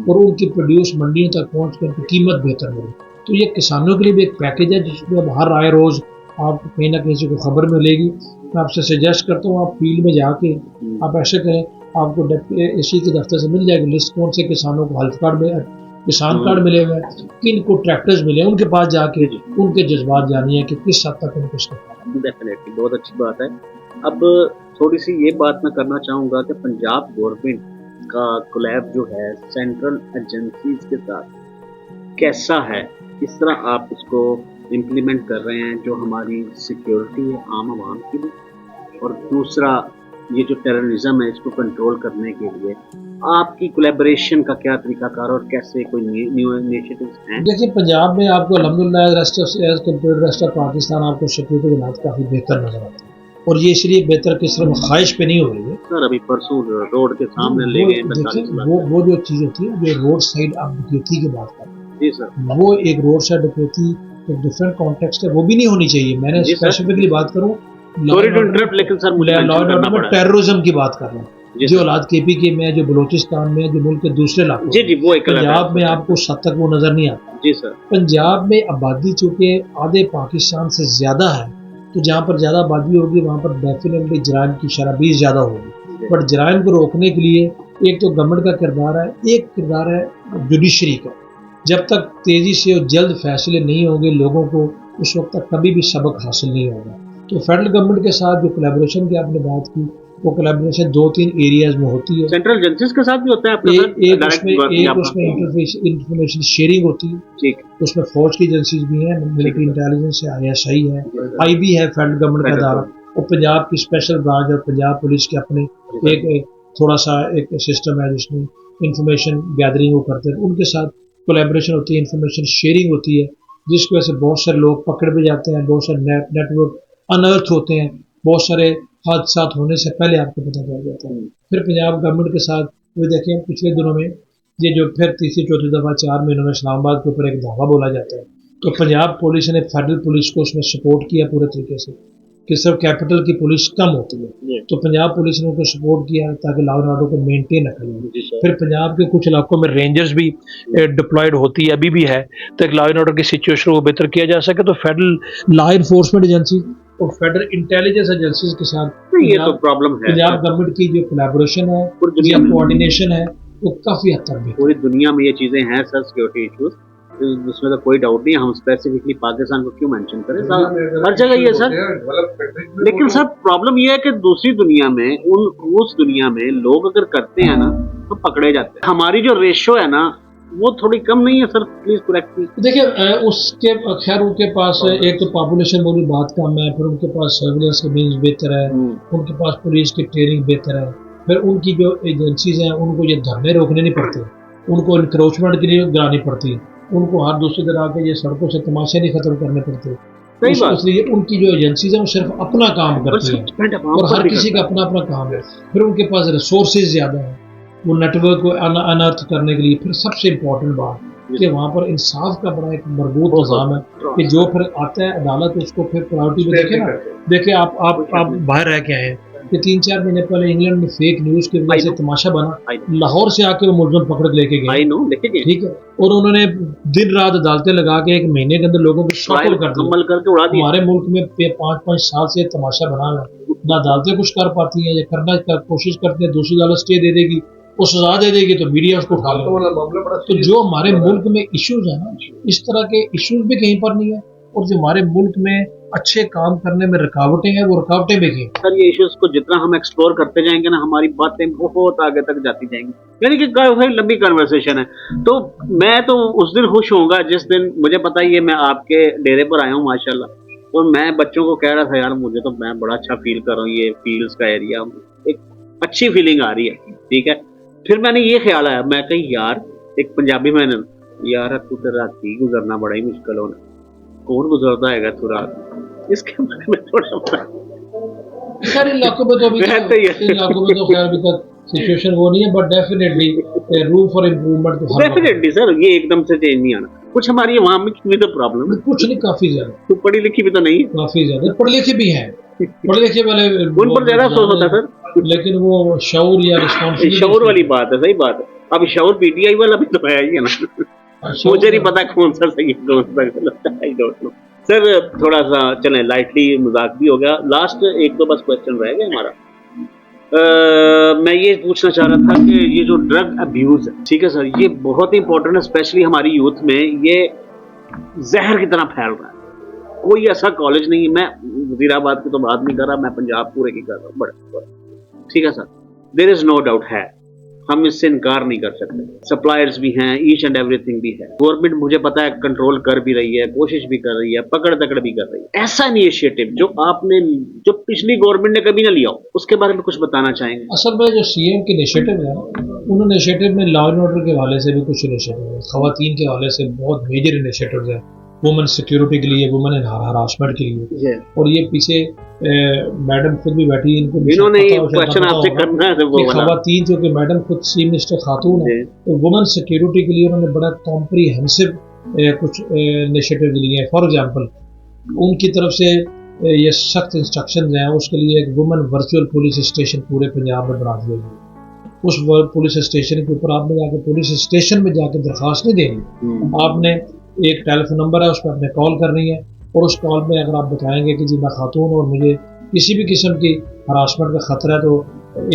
और उनकी प्रोड्यूस मंडियों तक पहुँच कर उनकी कीमत बेहतर मिले। तो ये किसानों के लिए भी एक पैकेज है, जिसमें अब हर आए रोज़ आपको कहीं ना कहीं से कोई खबर मिलेगी। मैं आपसे सजेस्ट करता हूँ आप फील्ड में जाके आप ऐसे करें, आपको एसी के दफ्तर से मिल जाएगी लिस्ट कौन से किसानों को हेल्थ कार्ड में, किसान कार्ड मिले हुए, किन को ट्रैक्टर्स मिले, उनके पास जाके उनके जज्बात जानिए कि किस हद तक उनको इसका। डेफिनेटली बहुत अच्छी बात है। अब थोड़ी सी ये बात मैं करना चाहूँगा कि पंजाब गवर्नमेंट का कोलैब जो है सेंट्रल एजेंसीज के साथ कैसा है, किस तरह आप इसको इम्प्लीमेंट कर रहे हैं, जो हमारी सिक्योरिटी है आम आवाम की भी, और दूसरा ये जो टेररिज्म है इसको कंट्रोल करने के लिए आपकी कोलैबोरेशन का क्या तरीकाकार और कैसे कोई न्यू इनिशिएटिव्स हैं? देखिए, पंजाब में आपको अल्हम्दुलिल्लाह रेस्ट ऑफ पाकिस्तान आपको सिक्योरिटी के हालात काफ़ी बेहतर नजर आते हैं, और ये इसलिए बेहतर कि सिर्फ ख्वाहिश पे नहीं हो रही है सर। अभी परसों रोड के सामने ले गए, वो जो चीज़ होती है, जो रोड साइड आप डकैती की बात कर रहे हैं, जी सर, वो एक रोड साइड डकैती एक डिफरेंट कॉन्टेक्स्ट है, वो भी नहीं होनी चाहिए। मैंने स्पेसिफिकली बात करूँ, लेकिन सर मुझे टेररिज्म की बात कर रहा हूँ। जो औलाद KPK में है, जो बलूचिस्तान में है, जो मुल्क के दूसरे इलाकों जी जी, वो एक पंजाब में आपको उस हद तक वो नजर नहीं आता। जी सर। पंजाब में आबादी चूंकि आधे पाकिस्तान से ज्यादा है, तो जहाँ पर ज्यादा आबादी होगी वहाँ पर डेफिनेटली जराइम की शरह भी ज्यादा होगी। बट जराइम को रोकने के लिए एक तो गवर्नमेंट का किरदार है, एक किरदार है जुडिशरी का। जब तक तेजी से और जल्द फैसले नहीं होंगे लोगों को, उस वक्त तक कभी भी सबक हासिल नहीं होगा। तो फेडरल गवर्नमेंट के साथ जो कोलैबोरेशन की आपने बात की, वो कोलैबोरेशन 2-3 एरियाज में होती है। सेंट्रल एजेंसीज के साथ भी होता है आपका? एक उसमें इंफॉर्मेशन शेयरिंग होती है, ठीक। उसमें फौज की एजेंसीज भी हैं, मिलिट्री इंटेलिजेंस है, ISI है, IB है फेडरल गवर्नमेंट का इदारा, और पंजाब की स्पेशल ब्रांच और पंजाब पुलिस के अपने एक थोड़ा सा एक सिस्टम है जिसमें इंफॉर्मेशन गैदरिंग वो करते हैं। उनके साथ कोलैबोरेशन होती है, इंफॉर्मेशन शेयरिंग होती है, जिसकी वजह से बहुत सारे लोग पकड़ भी जाते हैं, बहुत सारे नेटवर्क अनर्थ होते हैं, बहुत सारे हादसा होने से पहले आपको पता चल जाता है। फिर पंजाब गवर्नमेंट के साथ वो देखें पिछले दिनों में ये जो फिर तीसरी चौथी दफ़ा 4 महीनों में इस्लामाबाद के ऊपर एक धावा बोला जाता है, तो पंजाब पुलिस ने फेडरल पुलिस को उसमें सपोर्ट किया पूरे तरीके से कि सिर्फ कैपिटल की पुलिस कम होती है, तो पंजाब पुलिस ने उनको सपोर्ट किया ताकि लॉ एंड ऑर्डर को मेंटेन रखा जाए। फिर पंजाब के कुछ इलाकों में रेंजर्स भी डिप्लॉयड होती है, अभी भी है, ताकि लॉ एंड ऑर्डर की सिचुएशन को बेहतर किया जा सके। तो फेडरल लॉ इन्फोर्समेंट एजेंसी और फेडरल इंटेलिजेंस एजेंसीज के साथ ये तो प्रॉब्लम है। पंजाब गवर्नमेंट की जो कोलैबोरेशन है या कोऑर्डिनेशन है वो काफी हद तक पूरी दुनिया में ये चीजें हैं सर, सिक्योरिटी इश्यूज, उसमें तो कोई डाउट नहीं है। हम स्पेसिफिकली पाकिस्तान को क्यों मेंशन करें, हर जगह ये सर। लेकिन सर प्रॉब्लम ये है कि दूसरी दुनिया में, उस दुनिया में लोग अगर करते हैं ना तो पकड़े जाते हैं। हमारी जो रेशो है ना वो थोड़ी कम नहीं है सर, प्लीज करेक्ट मी। देखिए उसके खैर उनके पास एक तो पॉपुलेशन बोली बात कम है, फिर उनके पास सर्विलेंस के मीन्स बेहतर है, उनके पास पुलिस की ट्रेनिंग बेहतर है, फिर उनकी जो एजेंसीज हैं उनको ये धरने रोकने नहीं पड़ते, उनको इंक्रोचमेंट के लिए गिरानी पड़ती, उनको हर दूसरी तरह के ये सड़कों से तमाशे नहीं खत्म करने पड़ते। इसलिए उनकी जो एजेंसीज है वो सिर्फ अपना काम करती है और हर किसी का अपना अपना काम है। फिर उनके पास रिसोर्सेज ज्यादा है वो नेटवर्क को अनर्थ करने के लिए। फिर सबसे इम्पोर्टेंट बात कि वहाँ पर इंसाफ का बड़ा एक मजबूत निजाम है कि जो फिर आता है अदालत उसको फिर प्रायोरिटी पे देखे ना। देखिए आप बाहर रह के आए कि 3-4 महीने पहले इंग्लैंड में फेक न्यूज की वजह से तमाशा बना, लाहौर से आके वो मुलजिम पकड़ के लेके गए, ठीक है, और उन्होंने दिन रात अदालतें लगा के 1 महीने के अंदर लोगों को शॉकल कर दिया। हमारे मुल्क में 5-5 साल से तमाशा बना हुआ, ना अदालतें कुछ कर पाती हैं या करना कोशिश करती है, दूसरी अदालत स्टे दे देगी, वो सजा दे देगी तो मीडिया उसको उठा लेगा। तो जो हमारे मुल्क में इश्यूज है ना, इस तरह के इश्यूज भी कहीं पर नहीं है, और जो हमारे मुल्क में अच्छे काम करने में रुकावटें हैं वो रुकावटें भी कहीं। सर ये इश्यूज को जितना हम एक्सप्लोर करते जाएंगे ना, हमारी बातें बहुत आगे तक जाती जाएंगी, यानी कि काफी लंबी कन्वर्सेशन है। तो मैं तो उस दिन खुश होऊंगा जिस दिन मुझे पता ही है मैं आपके डेरे पर आया हूँ माशाल्लाह, और मैं बच्चों को कह रहा था यार मुझे तो मैं बड़ा अच्छा फील कर रहा हूँ, ये फील्ड्स का एरिया एक अच्छी फीलिंग आ रही है, ठीक है। फिर मैंने ये ख्याल आया, मैं कही यार एक पंजाबी मैंने यार तू तो रात ही गुजरना बड़ा ही मुश्किल होना, कौन गुजरता है तू रात, इसके बारे में थोड़ा खैर इन इलाकों में तो अभी खैर अभी तक सिचुएशन वो नहीं है, but definitely room for improvement तो डेफिनेटली सर, ये एकदम से चेंज नहीं आना। कुछ हमारी वहाँ में तो प्रॉब्लम है, कुछ नहीं, काफी ज्यादा। तू पढ़ी लिखी भी तो नहीं, काफी ज्यादा पढ़े लिखे भी हैं, पढ़े लिखे वाले उन पर ज्यादा अफसोस होता है सर, लेकिन वो शऊर या रिस्पॉन्सिबिलिटी, शऊर वाली बात है, सही बात है। अब शऊर PTI वाला भी तो है ही है ना, मुझे नहीं पता कौन सा सही है कौन सा गलत है, आई डोंट नो सर। थोड़ा सा चलें लाइटली, मजाक भी हो गया, लास्ट 1-2 बस क्वेश्चन रह गया हमारा। मैं ये पूछना चाह रहा था कि ये जो ड्रग अब्यूज है, ठीक है सर, ये बहुत इंपॉर्टेंट है, स्पेशली हमारी यूथ में ये जहर की तरह फैल रहा है। कोई ऐसा कॉलेज नहीं, मैं वजीराबाद की तो बात नहीं कर रहा, मैं पंजाब पूरे की कर रहा हूँ, बड़ा ठीक है sir, there is no doubt है, हम इससे इनकार नहीं कर सकते। सप्लायर्स भी हैं, ईच एंड एवरीथिंग भी है। गवर्नमेंट मुझे पता है कंट्रोल कर भी रही है, कोशिश भी कर रही है, पकड़ तकड़ भी कर रही है। ऐसा इनिशिएटिव जो आपने, जो पिछली गवर्नमेंट ने कभी ना लिया हो, उसके बारे में कुछ बताना चाहेंगे? असल में जो CM के इनिशिएटिव है, उन इनिशिएटिव में लॉ एंड ऑर्डर के हवाले से भी कुछ इनिशिएटिव है, खवातीन के हवाले से बहुत मेजर इनिशिएटिव है, वुमेन सिक्योरिटी के लिए, वुमेन हरासमेंट के लिए, और ये पीछे मैडम खुद भी बैठी, इन्होंने क्वेश्चन आपसे करना है वो वाला। खवातीन जो कि मैडम खुद चीफ मिनिस्टर खातून है, तो वुमेन सिक्योरिटी के लिए उन्होंने बड़ा कॉम्प्रिहेंसिव कुछ इनिशिएटिव लिए हैं। फॉर एग्जांपल उनकी तरफ से ये सख्त इंस्ट्रक्शन हैं, उसके लिए एक वुमेन वर्चुअल पुलिस स्टेशन पूरे पंजाब में बना दिया गया। उस पुलिस स्टेशन के ऊपर आपने जाके पुलिस स्टेशन में जाके दरख्वास्त नहीं देनी। आपने एक टेलीफोन नंबर है, उस पर आपने कॉल करनी है, और उस कॉल में अगर आप बताएंगे कि जी मैं खातून और मुझे किसी भी किस्म की हरासमेंट का खतरा है, तो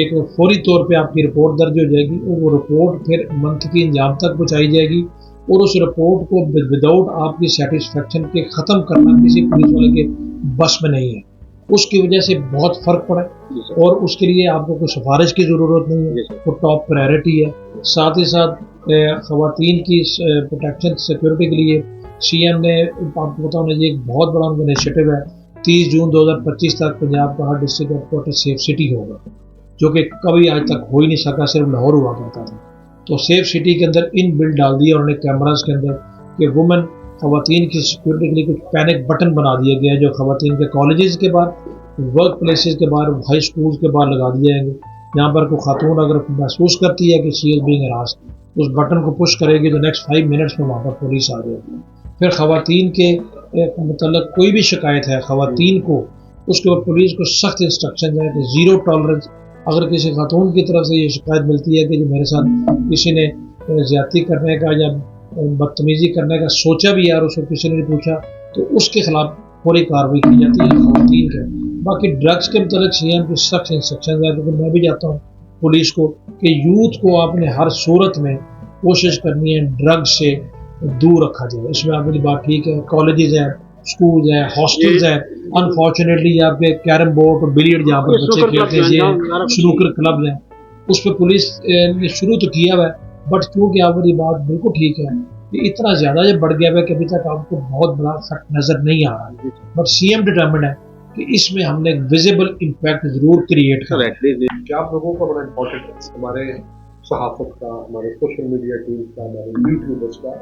एक फौरी तौर पे आपकी रिपोर्ट दर्ज हो जाएगी, और वो रिपोर्ट फिर मंथ की इंजाम तक पहुँचाई जाएगी, और उस रिपोर्ट को विदाउट आपकी सेटिस्फेक्शन के ख़त्म करना किसी पुलिस वाले के बस में नहीं है। उसकी वजह से बहुत फ़र्क पड़ा, और उसके लिए आपको कोई सिफारिश की ज़रूरत नहीं है, वो टॉप प्रायोरिटी है। साथ ही साथ ख़वातीन की प्रोटेक्शन सिक्योरिटी के लिए CM ने, आपको बताऊँ, ये एक बहुत बड़ा उनका इनिशिएटिव है। 30 जून 2025 तक पंजाब का हर डिस्ट्रिक्ट हेडक्वार्टर सेफ सिटी होगा, जो कि कभी आज तक हो ही नहीं सका, सिर्फ लाहौर हुआ करता था। तो सेफ सिटी के अंदर इन बिल्ड डाल दिया उन्होंने कैमरास के अंदर कि वुमेन ख़वातीन की सिक्योरिटी के लिए कुछ पैनिक बटन बना दिया गया है, जो ख़वातीन के कॉलेजेस के बाद, वर्क प्लेसेस के बाहर, हाई स्कूल के बाहर लगा दिए जाएंगे। यहाँ पर कोई खातून अगर महसूस करती है कि शी इज़ बीइंग हरास्ड, उस बटन को पुश करेगी तो नेक्स्ट 5 मिनट्स में वहाँ पर पुलिस आ जाएगी। फिर ख़वातीन के मतलब कोई भी शिकायत है ख़वातीन को, उसके बाद पुलिस को सख्त इंस्ट्रक्शन है कि ज़ीरो टॉलरेंस। अगर किसी खातून की तरफ से ये शिकायत मिलती है कि जो मेरे साथ किसी ने ज़्यादती करने का या बदतमीज़ी करने का सोचा भी है और उसको किसी ने पूछा, तो उसके खिलाफ पूरी कार्रवाई की जाती है ख़वातीन के। बाकी ड्रग्स के मतलब CM की सख्त इंस्ट्रक्शन है, लेकिन मैं भी चाहता हूँ पुलिस को कि यूथ को आपने हर सूरत में कोशिश करनी है ड्रग्स से दूर रखा जाए। इसमें आपकी बात ठीक है, कॉलेजेस हैं, स्कूल है, हॉस्टल्स है। अनफॉर्चुनेटली आपके कैरम बोर्ड और बिलियर्ड जहाँ पर बच्चे खेलते हैं, स्नूकर क्लब हैं, उस पर पुलिस ने शुरू तो किया हुआ है, बट क्योंकि आपकी बात बिल्कुल ठीक है कि इतना ज़्यादा ये बढ़ गया है कि अभी तक आपको बहुत बड़ा इफेक्ट नज़र नहीं आ रहा है। बट CM डिटरमिन्ड है कि इसमें हमने एक विजिबल इम्पैक्ट जरूर क्रिएट करा है। आप लोगों का बड़ा इम्पोर्टेंट है, हमारे सहाफत का, हमारे सोशल मीडिया टीम का, हमारे यूट्यूबर्स का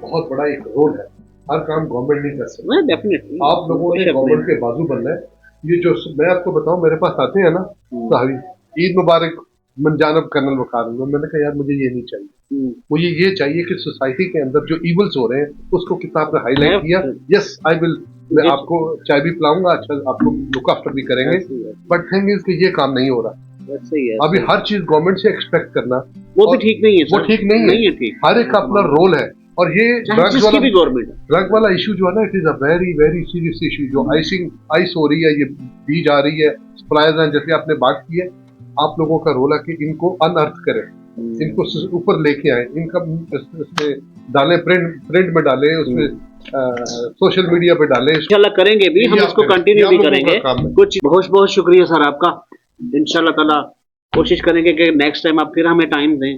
बहुत बड़ा एक रोल है। हर काम गवर्नमेंट नहीं कर सकती, डेफिनेटली आप लोगों ने गवर्नमेंट के बाजू बनना है। ये जो मैं आपको बताऊं, मेरे पास आते हैं ना साहबी, ईद मुबारक मनजानब कर्नल वकार, मैंने कहा यार मुझे ये नहीं चाहिए, मुझे ये चाहिए कि सोसाइटी के अंदर जो इवल्स हो रहे हैं उसको किताब में हाईलाइट किया। यस आई विल, मैं आपको चाय भी पिलाऊंगा, अच्छा आपको लुक आफ्टर भी करेंगे, बट थिंग इज कि ये काम नहीं हो रहा। अभी हर चीज गवर्नमेंट से एक्सपेक्ट करना वो भी ठीक नहीं है, वो ठीक नहीं है। हर एक का अपना रोल है, और ये ड्रग वाला इशू जो है ना, it is a very very serious issue. जो आइस हो रही है, ये दी जा रही है, सप्लायर्स हैं, जैसे आपने बात की है, आप लोगों का रोल है कि इनको अनअर्थ करें, इनको ऊपर लेके आए, इनका इसमें डालें, प्रिंट में डालें, उसमें सोशल मीडिया पे डालें। इंशाल्लाह करेंगे भी, हम इसको कंटिन्यू भी करेंगे। कुछ बहुत बहुत शुक्रिया सर आपका। इंशाल्लाह ताला कोशिश करेंगे कि नेक्स्ट टाइम आप फिर हमें टाइम दें।